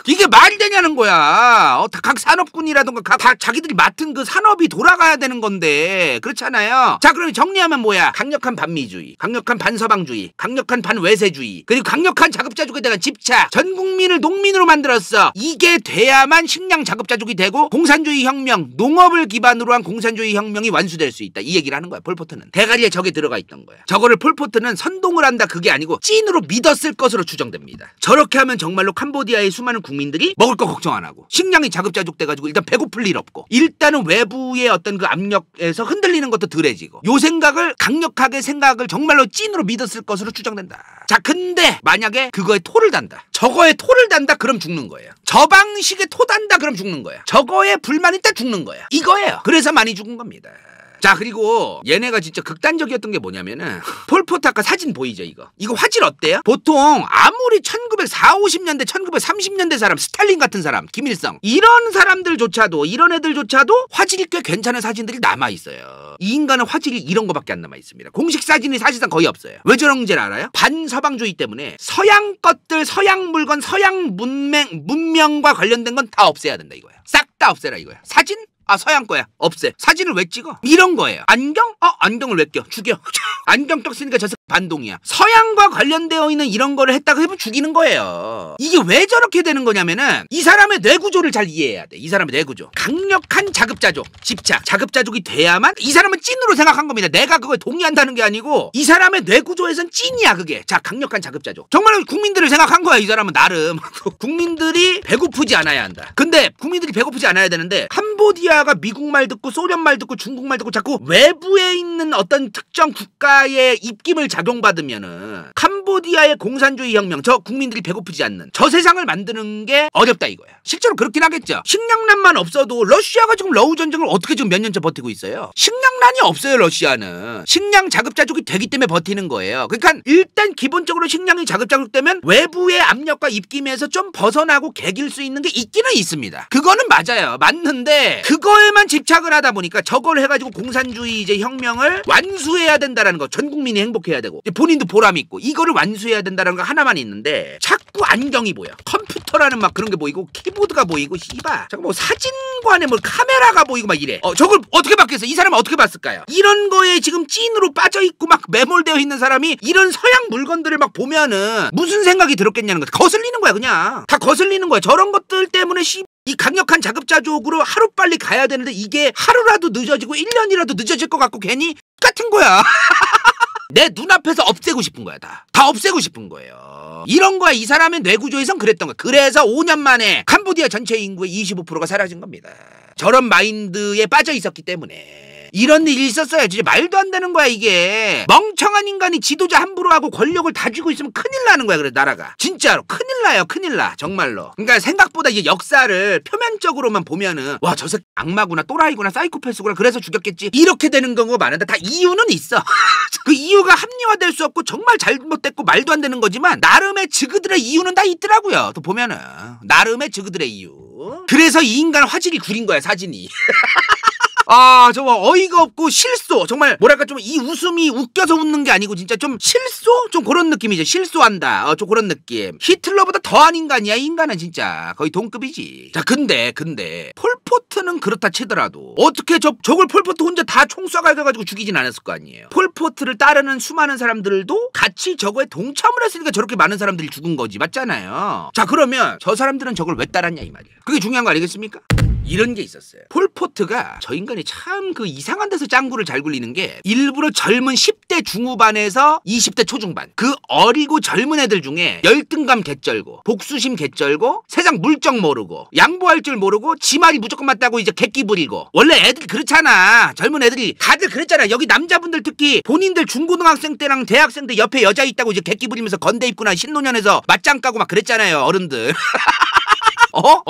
A: 이게 말이 되냐는 거야. 각 산업군이라던가 각 자기들이 맡은 그 산업이 돌아가야 되는 건데 그렇잖아요. 자, 그럼 정리하면 뭐야? 강력한 반미주의, 강력한 반서방주의, 강력한 반외세주의, 그리고 강력한 자급자족에 대한 집착. 전 국민을 농민으로 만들었어. 이게 돼야만 식량 자급자족이 되고 공산주의 혁명, 농업을 기반으로 한 공산주의 혁명이 완수될 수 있다. 이 얘기를 하는 거야. 폴포트는 대가리에 저게 들어가 있던 거야. 저거를 폴포트는 선동을 한다 그게 아니고 찐으로 믿었을 것으로 추정됩니다. 저렇게 하면 정말로 캄보디아의 수많은 국민들이 먹을 거 걱정 안 하고 식량이 자급자족 돼가지고 일단 배고플 일 없고 일단은 외부의 어떤 그 압력에서 흔들리는 것도 덜해지고 요 생각을 강력하게 생각을 정말로 찐으로 믿었을 것으로 추정된다. 자, 근데 만약에 그거에 토를 단다. 저거에 토를 단다 그럼 죽는 거예요. 저 방식에 토 단다 그럼 죽는 거야. 저거에 불만 있다 죽는 거야. 이거예요. 그래서 많이 죽은 겁니다. 자, 그리고 얘네가 진짜 극단적이었던 게 뭐냐면은 폴포트 아까 사진 보이죠 이거 화질 어때요? 보통 아무리 1940~50년대 1930년대 사람 스탈린 같은 사람 김일성 이런 사람들조차도 이런 애들조차도 화질이 꽤 괜찮은 사진들이 남아있어요. 이 인간은 화질이 이런 거밖에 안 남아있습니다. 공식 사진이 사실상 거의 없어요. 왜 저런지를 알아요? 반서방주의 때문에 서양 것들 서양 물건 서양 문명과 관련된 건 다 없애야 된다 이거야. 싹 다 없애라 이거야. 사진? 서양 거야. 없애. 사진을 왜 찍어? 이런 거예요. 안경? 안경을 왜 껴? 죽여. 안경 딱 쓰니까 저 반동이야. 서양과 관련되어 있는 이런 거를 했다가 해보면 죽이는 거예요. 이게 왜 저렇게 되는 거냐면은 이 사람의 뇌구조를 잘 이해해야 돼. 이 사람의 뇌구조. 강력한 자급자족, 집착. 자급자족이 돼야만 이 사람은 찐으로 생각한 겁니다. 내가 그거에 동의한다는 게 아니고 이 사람의 뇌구조에선 찐이야 그게. 자, 강력한 자급자족. 정말 국민들을 생각한 거야 이 사람은 나름. 국민들이 배고프지 않아야 한다. 근데 국민들이 배고프지 않아야 되는데 캄보디아 러시아가 미국 말 듣고 소련 말 듣고 중국 말 듣고 자꾸 외부에 있는 어떤 특정 국가의 입김을 작용받으면은 캄보디아의 공산주의 혁명, 저 국민들이 배고프지 않는 저 세상을 만드는 게 어렵다 이거야. 실제로 그렇긴 하겠죠. 식량난만 없어도 러시아가 지금 러우 전쟁을 어떻게 지금 몇 년째 버티고 있어요. 식량난이 없어요. 러시아는 식량 자급자족이 되기 때문에 버티는 거예요. 그러니까 일단 기본적으로 식량이 자급자족되면 외부의 압력과 입김에서 좀 벗어나고 개길 수 있는 게 있기는 있습니다. 그거는 맞아요. 맞는데 그거에만 집착을 하다 보니까 저걸 해가지고 공산주의 이제 혁명을 완수해야 된다라는 거, 전 국민이 행복해야 되고 본인도 보람이 있고 이거를 완수해야 된다라는 거 하나만 있는데 자꾸 안경이 보여. 컴퓨터라는 막 그런 게 보이고 키보드가 보이고 씨발 잠깐 뭐 사진관에 뭐 카메라가 보이고 막 이래. 저걸 어떻게 봤겠어? 이 사람은 어떻게 봤을까요? 이런 거에 지금 찐으로 빠져있고 막 매몰되어 있는 사람이 이런 서양 물건들을 막 보면은 무슨 생각이 들었겠냐는 거야. 거슬리는 거야. 그냥 다 거슬리는 거야. 저런 것들 때문에 이 강력한 자급자족으로 하루빨리 가야 되는데 이게 하루라도 늦어지고 1년이라도 늦어질 것 같고 괜히 같은 거야. 내 눈앞에서 없애고 싶은 거야. 다 없애고 싶은 거예요. 이런 거야. 이 사람의 뇌구조에선 그랬던 거야. 그래서 5년 만에 캄보디아 전체 인구의 25%가 사라진 겁니다. 저런 마인드에 빠져 있었기 때문에. 이런 일이 있었어요. 진짜 말도 안 되는 거야 이게. 멍청한 인간이 지도자 함부로 하고 권력을 다 쥐고 있으면 큰일 나는 거야. 그래 나라가 진짜로 큰일 나요. 큰일 나 정말로. 그러니까 생각보다 이제 역사를 표면적으로만 보면은 와 저 새끼 악마구나 또라이구나 사이코패스구나 그래서 죽였겠지 이렇게 되는 경우가 많은데 다 이유는 있어. 그 이유가 합리화될 수 없고 정말 잘못됐고 말도 안 되는 거지만 나름의 저그들의 이유는 다 있더라고요. 또 보면은 나름의 저그들의 이유. 그래서 이 인간 화질이 구린 거야 사진이. 아 정말 어이가 없고 실소. 정말 뭐랄까 좀 이 웃음이 웃겨서 웃는 게 아니고 진짜 좀 실소? 좀 그런 느낌이죠. 실소한다. 좀 그런 느낌. 히틀러보다 더한 인간이야. 이 인간은 진짜 거의 동급이지. 자 근데 폴포트는 그렇다 치더라도 어떻게 저걸 폴포트 혼자 다 총 쏴가지고 죽이진 않았을 거 아니에요. 폴포트를 따르는 수많은 사람들도 같이 저거에 동참을 했으니까 저렇게 많은 사람들이 죽은 거지. 맞잖아요. 자 그러면 저 사람들은 저걸 왜 따랐냐 이 말이야. 그게 중요한 거 아니겠습니까? 이런 게 있었어요. 폴포트가 저 인간이 참 그 이상한 데서 짱구를 잘 굴리는 게 일부러 젊은 10대 중후반에서 20대 초중반 그 어리고 젊은 애들 중에 열등감 개쩔고 복수심 개쩔고 세상 물정 모르고 양보할 줄 모르고 지 말이 무조건 맞다고 이제 객기 부리고 원래 애들이 그렇잖아. 젊은 애들이 다들 그랬잖아. 여기 남자분들 특히 본인들 중고등학생 때랑 대학생 때 옆에 여자 있다고 이제 객기 부리면서 건대 입구나 신노년에서 맞짱 까고 막 그랬잖아요. 어른들.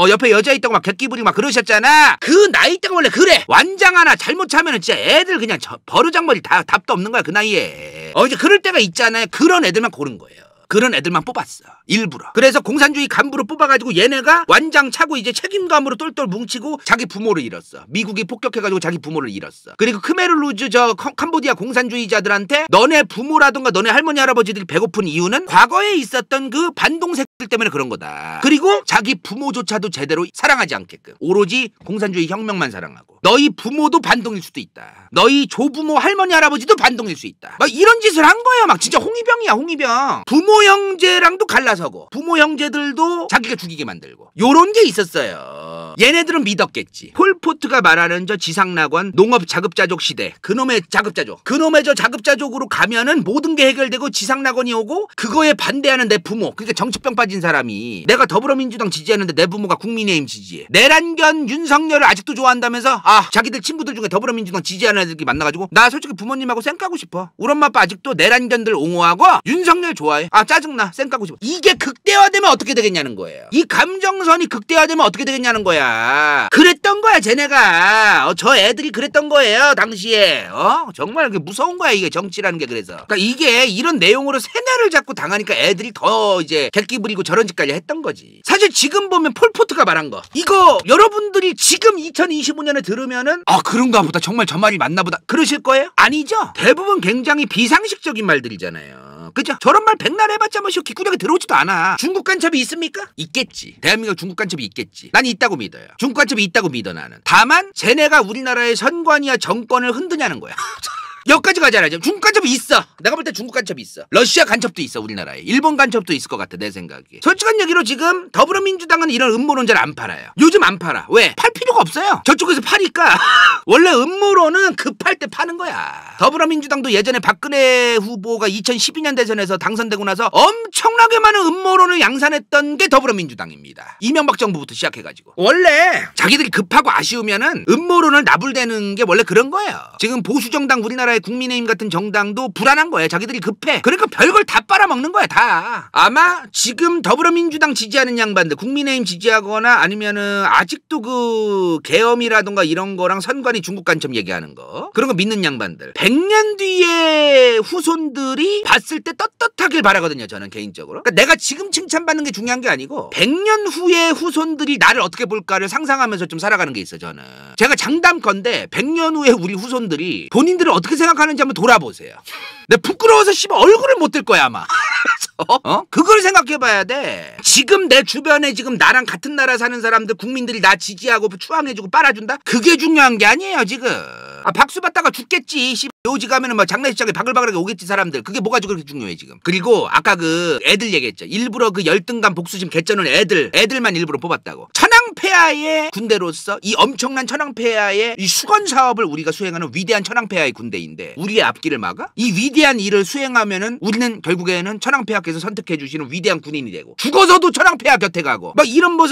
A: 옆에 여자 있다고 막 객기 부리고 막 그러셨잖아. 그 나이 때가 원래 그래. 완장 하나 잘못 차면은 진짜 애들 그냥 버르장머리 다 답도 없는 거야 그 나이에. 이제 그럴 때가 있잖아요. 그런 애들만 고른 거예요. 그런 애들만 뽑았어. 일부러. 그래서 공산주의 간부로 뽑아가지고 얘네가 완장 차고 이제 책임감으로 똘똘 뭉치고 자기 부모를 잃었어. 미국이 폭격해가지고 자기 부모를 잃었어. 그리고 크메르루즈 저 캄보디아 공산주의자들한테 너네 부모라든가 너네 할머니 할아버지들이 배고픈 이유는 과거에 있었던 그 반동색들 때문에 그런 거다. 그리고 자기 부모조차도 제대로 사랑하지 않게끔 오로지 공산주의 혁명만 사랑하고 너희 부모도 반동일 수도 있다. 너희 조부모 할머니 할아버지도 반동일 수 있다. 막 이런 짓을 한 거야. 막 진짜 홍위병이야 홍위병. 부모 형제랑도 갈라서고 부모 형제들도 자기가 죽이게 만들고 요런 게 있었어요. 얘네들은 믿었겠지. 폴포트가 말하는 저 지상낙원 농업 자급자족 시대 그놈의 자급자족 그놈의 저 자급자족으로 가면은 모든 게 해결되고 지상낙원이 오고 그거에 반대하는 내 부모 그러니까 정치병 빠진 사람이 내가 더불어민주당 지지하는데 내 부모가 국민의힘 지지해. 내란견 윤석열을 아직도 좋아한다면서 자기들 친구들 중에 더불어민주당 지지하는 애들끼리 만나가지고 나 솔직히 부모님하고 쌩 까고 싶어. 우리 엄마 아빠 아직도 내란견들 옹호하고 윤석열 좋아해. 짜증나 쌩 까고 싶어. 이게 극대화되면 어떻게 되겠냐는 거예요. 이 감정선이 극대화되면 어떻게 되겠냐는 거야. 그랬던 거야 쟤네가. 저 애들이 그랬던 거예요 당시에. 정말 무서운 거야 이게 정치라는 게. 그래서 그러니까 이게 이런 내용으로 세뇌를 자꾸 당하니까 애들이 더 이제 객기 부리고 저런 짓까지 했던 거지. 사실 지금 보면 폴포트가 말한 거 이거 여러분들이 지금 2025년에 들으면은 그런가 보다 정말 저 말이 맞나 보다 그러실 거예요? 아니죠. 대부분 굉장히 비상식적인 말들이잖아요. 그죠? 저런 말 백날 해봤자 뭐 기구력에 들어오지도 않아. 중국 간첩이 있습니까? 있겠지. 대한민국 중국 간첩이 있겠지. 난 있다고 믿어요. 중국 간첩이 있다고 믿어 나는. 다만 쟤네가 우리나라의 선관위와 정권을 흔드냐는 거야. 여기까지 가잖아. 중국 간첩이 있어. 내가 볼 때 중국 간첩이 있어. 러시아 간첩도 있어 우리나라에. 일본 간첩도 있을 것 같아 내 생각에. 솔직한 얘기로 지금 더불어민주당은 이런 음모론자를 안 팔아요. 요즘 안 팔아. 왜? 팔 필요가 없어요. 저쪽에서 파니까. 원래 음모론은 급할 때 파는 거야. 더불어민주당도 예전에 박근혜 후보가 2012년 대선에서 당선되고 나서 엄청나게 많은 음모론을 양산했던 게 더불어민주당입니다. 이명박 정부부터 시작해가지고. 원래 자기들이 급하고 아쉬우면은 음모론을 나불대는 게 원래 그런 거예요. 지금 보수정당 우리나라의 국민의힘 같은 정당도 불안한 거예요. 자기들이 급해. 그러니까 별걸 다 빨아먹는 거야 다. 아마 지금 더불어민주당 지지하는 양반들, 국민의힘 지지하거나 아니면은 아직도 그 계엄이라던가 이런 거랑 선관위 중국 간첩 얘기하는 거, 그런 거 믿는 양반들 100년 뒤에 후손들이 봤을 때 떳떳하길 바라거든요 저는 개인적으로. 그러니까 내가 지금 칭찬받는 게 중요한 게 아니고 100년 후에 후손들이 나를 어떻게 볼까를 상상하면서 좀 살아가는 게 있어 저는. 제가 장담컨대 100년 후에 우리 후손들이 본인들을 어떻게 생각하는지 한번 돌아보세요. 내가 부끄러워서 씨발 얼굴을 못 들 거야 아마. 그걸 생각해봐야 돼. 지금 내 주변에 지금 나랑 같은 나라 사는 사람들, 국민들이 나 지지하고 추앙해주고 빨아준다? 그게 중요한 게 아니에요 지금. 박수 받다가 죽겠지. 요지 가면은 뭐 장례식장에 바글바글하게 오겠지 사람들. 그게 뭐가 그렇게 중요해 지금. 그리고 아까 그 애들 얘기했죠. 일부러 그 열등감 복수심 개쩌는 애들만 일부러 뽑았다고. 천황폐하의 군대로서 이 엄청난 천황폐하의 이 수건 사업을 우리가 수행하는 위대한 천황폐하의 군대인데 우리의 앞길을 막아? 이 위대한 일을 수행하면은 우리는 결국에는 천황폐하께서 선택해 주시는 위대한 군인이 되고, 죽어서도 천황폐하 곁에 가고 막 이런 뭐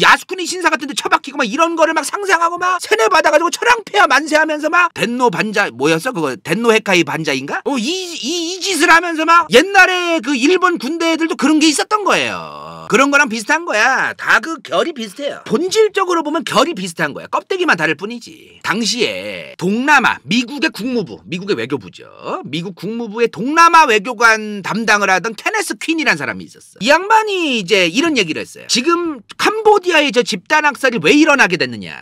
A: 야수꾼의 신사 같은 데 처박히고 막 이런 거를 막 상상하고 막 세뇌 받아가지고 천황폐하 만세하면서 막 덴노 반자 뭐였어 그거, 덴노 헤카이 반자인가? 이 짓을 하면서 막 옛날에 그 일본 군대들도 그런 게 있었던 거예요. 그런 거랑 비슷한 거야. 다 그 결이 비슷해요. 본질적으로 보면 결이 비슷한 거야. 껍데기만 다를 뿐이지. 당시에 동남아 미국의 국무부, 미국의 외교부죠. 미국 국무부의 동남아 외교관 담당을 하던 케네스 퀸이라는 사람이 있었어. 이 양반이 이제 이런 얘기를 했어요. 지금 캄보디아의 저 집단 학살이 왜 일어나게 됐느냐.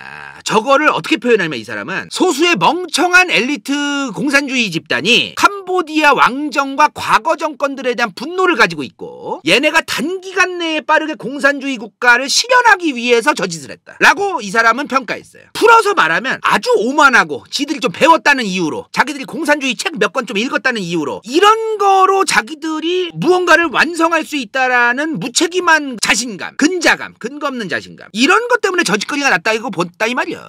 A: 저거를 어떻게 표현하냐면 이 사람은 소수의 멍청한 엘리트 공산주의 집단이 캄보디아 왕정과 과거 정권들에 대한 분노를 가지고 있고, 얘네가 단기간 내에 빠르게 공산주의 국가를 실현하기 위해서 저짓을 했다 라고 이 사람은 평가했어요. 풀어서 말하면 아주 오만하고 지들이 좀 배웠다는 이유로, 자기들이 공산주의 책 몇 권 좀 읽었다는 이유로 이런 거로 자기들이 무언가를 완성할 수 있다라는 무책임한 자신감, 근자감, 근거 없는 자신감, 이런 것 때문에 저짓거리가 났다 이거 본다 이 말이야.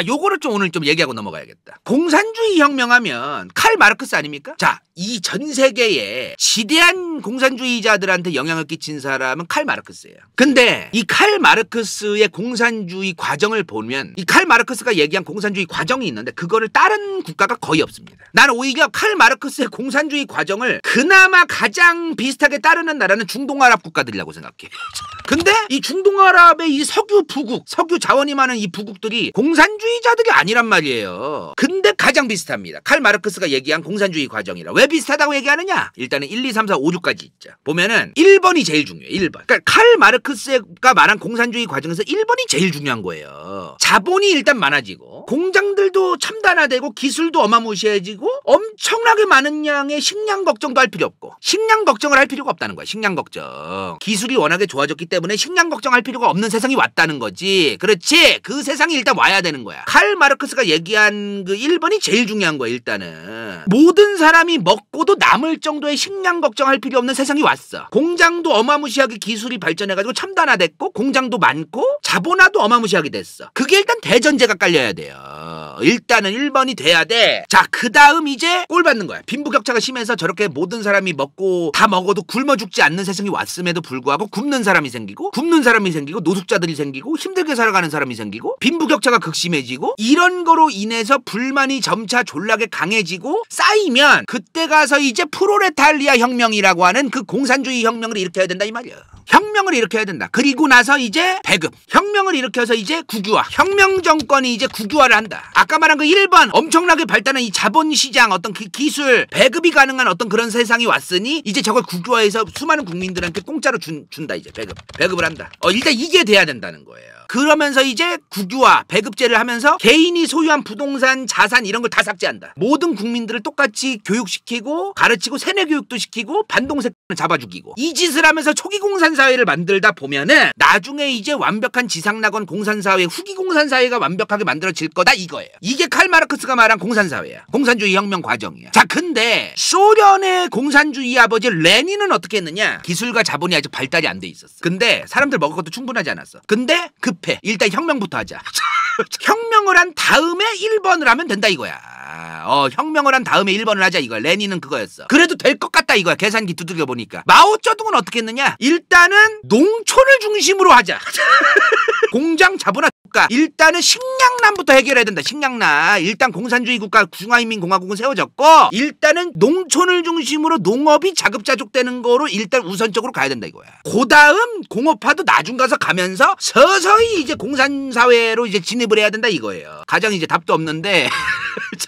A: 요거를 좀 오늘 좀 얘기하고 넘어가야겠다. 공산주의 혁명하면 칼 마르크스 아닙니까? 자, 이 전 세계에 지대한 공산주의자들한테 영향을 끼친 사람은 칼 마르크스예요. 근데 이 칼 마르크스의 공산주의 과정을 보면 이 칼 마르크스가 얘기한 공산주의 과정이 있는데 그거를 다른 국가가 거의 없습니다. 나는 오히려 칼 마르크스의 공산주의 과정을 그나마 가장 비슷하게 따르는 나라는 중동아랍 국가들이라고 생각해. 근데 이 중동아랍의 이 석유 부국, 석유 자원이 많은 이 부국들이 공산주의자들이 아니란 말이에요. 근데 가장 비슷합니다. 칼 마르크스가 얘기한 공산주의 과정이라. 왜 비슷하다고 얘기하느냐? 일단은 1, 2, 3, 4, 5, 6까지 있죠. 보면은 1번이 제일 중요해요. 1번. 그러니까 칼 마르크스가 말한 공산주의 과정에서 1번이 제일 중요한 거예요. 자본이 일단 많아지고 공장들도 첨단화되고 기술도 어마무시해지고 엄청나게 많은 양의 식량 걱정도 할 필요 없고, 식량 걱정을 할 필요가 없다는 거야. 식량 걱정. 기술이 워낙에 좋아졌기 때문에 식량 걱정할 필요가 없는 세상이 왔다는 거지. 그렇지? 그 세상이 일단 와야 되는 거야. 칼 마르크스가 얘기한 그 1번이 제일 중요한 거야. 일단은 모든 사람이 먹고도 남을 정도의 식량 걱정할 필요 없는 세상이 왔어. 공장도 어마무시하게 기술이 발전해가지고 첨단화됐고 공장도 많고 자본화도 어마무시하게 됐어. 그게 일단 대전제가 깔려야 돼요. 일단은 1번이 돼야 돼. 자, 그 다음 이제 꼴 받는 거야. 빈부격차가 심해서 저렇게 모든 사람이 먹고 다 먹어도 굶어 죽지 않는 세상이 왔음에도 불구하고 굶는 사람이 생기고 노숙자들이 생기고 힘들게 살아가는 사람이 생기고 빈부격차가 극심해지고, 이런 거로 인해서 불만이 점차 졸라게 강해지고 쌓이면 그때 가서 이제 프로레탈리아 혁명이라고 하는 그 공산주의 혁명을 일으켜야 된다 이 말이야. 혁명을 일으켜야 된다. 그리고 나서 이제 배급, 혁명을 일으켜서 이제 국유화, 혁명 정권이 이제 국유화를 한다. 아까 말한 그 1번 엄청나게 발달한 이 자본시장, 어떤 그 기술, 배급이 가능한 어떤 그런 세상이 왔으니 이제 저걸 국유화해서 수많은 국민들한테 공짜로 준다. 이제 배급을 한다. 일단 이게 돼야 된다는 거예요. 그러면서 이제 국유화, 배급제를 하면서 개인이 소유한 부동산, 자산 이런 걸 다 삭제한다. 모든 국민들을 똑같이 교육시키고 가르치고 세뇌 교육도 시키고 반동세권을 잡아 죽이고, 이 짓을 하면서 초기 공산사회를 만들다 보면은 나중에 이제 완벽한 지상낙원 공산사회, 후기 공산사회가 완벽하게 만들어질 거다 이거예요. 이게 칼 마르크스가 말한 공산사회야. 공산주의 혁명 과정이야. 자, 근데 소련의 공산주의 아버지 레닌은 어떻게 했느냐? 기술과 자본이 아직 발달이 안 돼 있었어. 근데 사람들 먹을 것도 충분하지 않았어. 근데 급해. 일단 혁명부터 하자. 혁명을 한 다음에 1번을 하면 된다 이거야. 혁명을 한 다음에 1번을 하자 이거야. 레닌은 그거였어. 그래도 될 것 같다 이거야. 계산기 두들겨 보니까. 마오쩌둥은 어떻게 했느냐? 일단은 농촌을 중심으로 하자. 공장 자본화 국가. 일단은 식량난부터 해결해야 된다. 식량난. 일단 공산주의 국가 중화인민공화국은 세워졌고 일단은 농촌을 중심으로 농업이 자급자족되는 거로 일단 우선적으로 가야 된다 이거야. 그 다음 공업화도 나중 가서 가면서 서서히 이제 공산사회로 이제 진입을 해야 된다 이거예요. 가장 이제 답도 없는데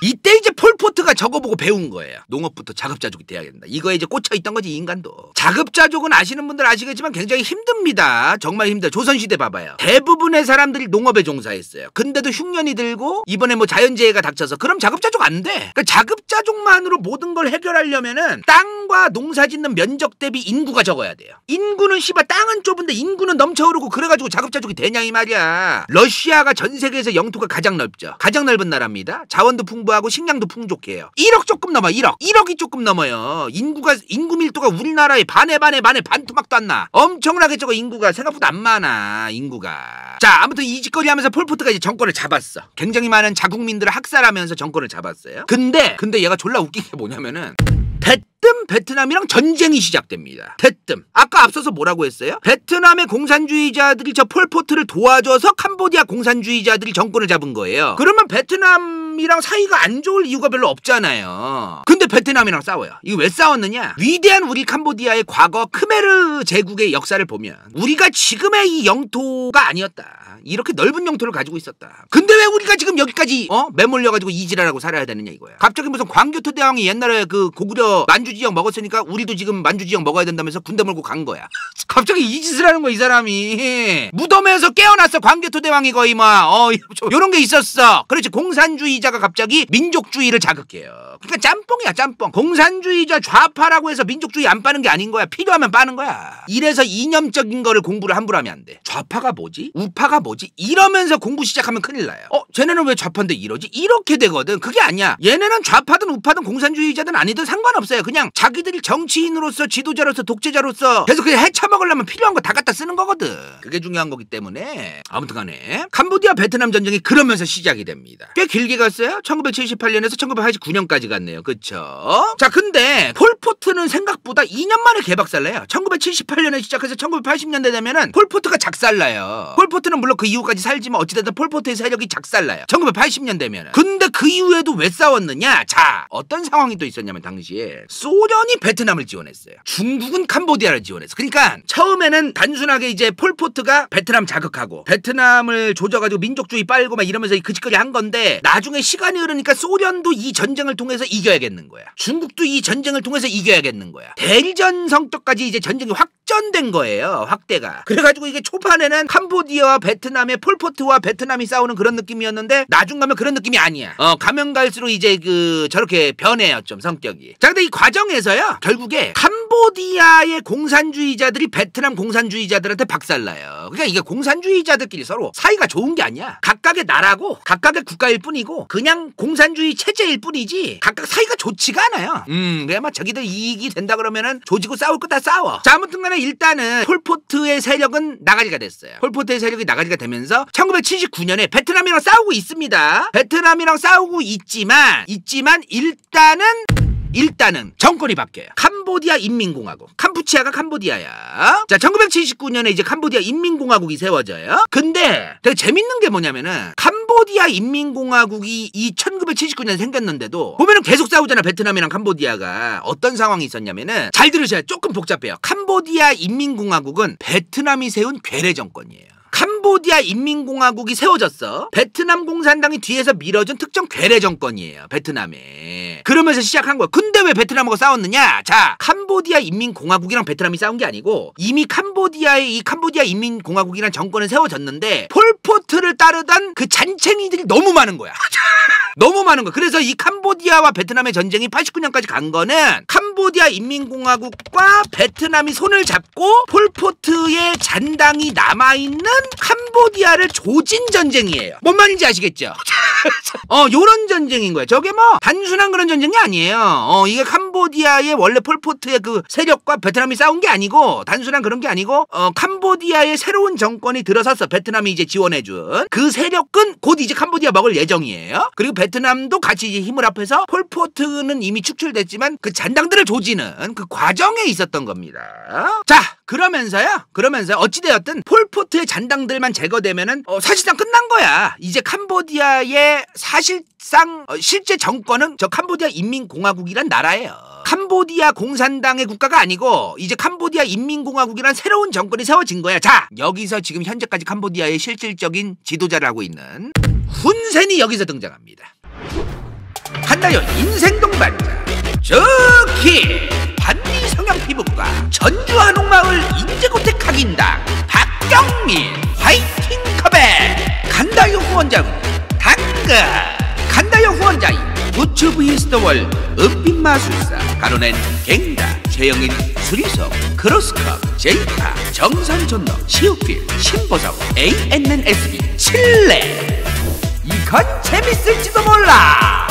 A: 이때 이제 폴포트가 저거 보고 배운 거예요. 농업부터 자급자족이 돼야 된다. 이거에 이제 꽂혀있던 거지 인간도. 자급자족은 아시는 분들 아시겠지만 굉장히 힘듭니다. 정말 힘들어요. 조선시대 봐봐요. 대부분의 사람들이 농업에 종사했어요. 근데도 흉년이 들고 이번에 뭐 자연재해가 닥쳐서 그럼 자급자족 안 돼. 그러니까 자급자족만으로 모든 걸 해결하려면은 땅과 농사짓는 면적 대비 인구가 적어야 돼요. 인구는 씨발 땅은 좁은데 인구는 넘쳐흐르고 그래가지고 자급자족이 되냐 이 말이야. 러시아가 전 세계에서 영토가 가장 넓죠. 가장 넓은 나라입니다. 자원도 풍부하고 식량도 풍족해요. 1억 조금 넘어. 1억이 조금 넘어요. 인구 밀도가 우리나라의 반에 반토막도 안 나. 엄청나게 적어. 인구가 생각보다 안 많아. 인구가. 자, 아무튼 이 짓거리 하면서 폴포트가 이제 정권을 잡았어. 굉장히 많은 자국민들을 학살하면서 정권을 잡았어요. 근데 얘가 졸라 웃긴 게 뭐냐면은 대뜸 베트남이랑 전쟁이 시작됩니다. 대뜸. 아까 앞서서 뭐라고 했어요? 베트남의 공산주의자들이 저 폴포트를 도와줘서 캄보디아 공산주의자들이 정권을 잡은 거예요. 그러면 베트남이랑 사이가 안 좋을 이유가 별로 없잖아요. 근데 베트남이랑 싸워요. 이거 왜 싸웠느냐? 위대한 우리 캄보디아의 과거 크메르 제국의 역사를 보면 우리가 지금의 이 영토가 아니었다. 이렇게 넓은 영토를 가지고 있었다. 근데 왜 우리가 지금 여기까지 매몰려가지고 이지랄하고 살아야 되느냐 이거야. 갑자기 무슨 광교토 대왕이 옛날에 그 고구려 만주지역 먹었으니까 우리도 지금 만주지역 먹어야 된다면서 군대 몰고 간 거야. 갑자기 이 짓을 하는 거야 이 사람이. 무덤에서 깨어났어. 광교토 대왕이 거의 막 요런 게 있었어. 그렇지. 공산주의자가 갑자기 민족주의를 자극해요. 그러니까 짬뽕이야 짬뽕. 공산주의자 좌파라고 해서 민족주의 안 빠는 게 아닌 거야. 필요하면 빠는 거야. 이래서 이념적인 거를 공부를 함부로 하면 안 돼. 좌파가 뭐지? 우파가 뭐지? 이러면서 공부 시작하면 큰일 나요. 쟤네는 왜 좌파인데 이러지? 이렇게 되거든. 그게 아니야. 얘네는 좌파든 우파든 공산주의자든 아니든 상관없어요. 그냥 자기들이 정치인으로서 지도자로서 독재자로서 계속 그냥 헤쳐먹으려면 필요한 거 다 갖다 쓰는 거거든. 그게 중요한 거기 때문에 아무튼 간에 캄보디아 베트남 전쟁이 그러면서 시작이 됩니다. 꽤 길게 갔어요. 1978년에서 1989년까지 갔네요. 그쵸? 자, 근데 폴포트는 생각보다 2년 만에 개박살나요. 1978년에 시작해서 1980년대 되면은 폴포트가 작살나요. 폴포트는 물론 그 이후까지 살지만 어찌됐든 폴포트의 세력이 작살나요. 1980년 되면은. 근데 그 이후에도 왜 싸웠느냐? 자, 어떤 상황이 또 있었냐면 당시에 소련이 베트남을 지원했어요. 중국은 캄보디아를 지원했어. 그러니까 처음에는 단순하게 이제 폴포트가 베트남 자극하고 베트남을 조져가지고 민족주의 빨고 막 이러면서 그 짓거리 한 건데 나중에 시간이 흐르니까 소련도 이 전쟁을 통해서 이겨야겠는 거야. 중국도 이 전쟁을 통해서 이겨야겠는 거야. 대리전 성격까지 이제 전쟁이 확전된 거예요. 확대가. 그래가지고 이게 초반에는 캄보디아와 베트남의 폴포트와 베트남이 싸우는 그런 느낌이었는데 나중 가면 그런 느낌이 아니야. 가면 갈수록 이제 저렇게 변해요. 좀 성격이. 자, 근데 이 과정에서요. 결국에 캄보디아의 공산주의자들이 베트남 공산주의자들한테 박살나요. 그러니까 이게 공산주의자들끼리 서로 사이가 좋은 게 아니야. 각각의 나라고 각각의 국가일 뿐이고 그냥 공산주의 체제일 뿐이지 각각 사이가 좋지가 않아요. 그래 막 자기들 이익이 된다 그러면은 조지고 싸울 거 다 싸워. 자, 아무튼 간에 일단은 폴포트의 세력은 나가리가 됐어요. 폴포트의 세력이 나가리가 되면서 1979년에 베트남이랑 싸우고 있습니다. 베트남이랑 싸우고 있지만 일단은 정권이 바뀌어요. 캄보디아 인민공화국. 캄푸치아가 캄보디아야. 자, 1979년에 이제 캄보디아 인민공화국이 세워져요. 근데 되게 재밌는 게 뭐냐면은 캄보디아 인민공화국이 이 1979년에 생겼는데도 보면은 계속 싸우잖아. 베트남이랑 캄보디아가. 어떤 상황이 있었냐면은 잘 들으셔야 조금 복잡해요. 캄보디아 인민공화국은 베트남이 세운 괴뢰 정권이에요. 캄보디아 인민공화국이 세워졌어. 베트남 공산당이 뒤에서 밀어준 특정 괴뢰 정권이에요. 베트남에. 그러면서 시작한 거야. 근데 왜 베트남하고 싸웠느냐? 자, 캄보디아 인민공화국이랑 베트남이 싸운 게 아니고 이미 캄보디아의 이 캄보디아 인민공화국이라는 정권은 세워졌는데 폴포트를 따르던 그 잔챙이들이 너무 많은 거야. 너무 많은 거야. 그래서 이 캄보디아와 베트남의 전쟁이 89년까지 간 거는 캄보디아 인민공화국과 베트남이 손을 잡고 폴포트의 잔당이 남아있는 캄보디아를 조진 전쟁이에요. 뭔 말인지 아시겠죠? 요런 전쟁인 거야. 저게 뭐 단순한 그런 전쟁이 아니에요. 이게 캄보디아의 원래 폴포트의 그 세력과 베트남이 싸운 게 아니고, 단순한 그런 게 아니고, 캄보디아의 새로운 정권이 들어섰어. 베트남이 이제 지원해준 그 세력은 곧 이제 캄보디아 먹을 예정이에요. 그리고 베트남도 같이 이제 힘을 합해서 폴포트는 이미 축출됐지만 그 잔당들을 조지는 그 과정에 있었던 겁니다. 자, 그러면서 어찌되었든 폴포트의 잔당들만 제거되면은 사실상 끝난 거야. 이제 캄보디아의 사실상 실제 정권은 저 캄보디아 인민공화국이란 나라예요. 캄보디아 공산당의 국가가 아니고 이제 캄보디아 인민공화국이란 새로운 정권이 세워진 거야. 자, 여기서 지금 현재까지 캄보디아의 실질적인 지도자를 하고 있는 훈센이 여기서 등장합니다. 한나요 인생 동반자 저키 반미 성형 피부과 전주 한옥마을 인재고택 각인당 박경민 화이팅 컵에 간다요 후원자분 당가 간다요 후원자인 부츠 브이스터월 은빛마술사 가로낸 갱다 최영인 수리석 크로스컵 제이파 정선존너 시우필 신보석 ANNSB 칠레 이건 재밌을지도 몰라.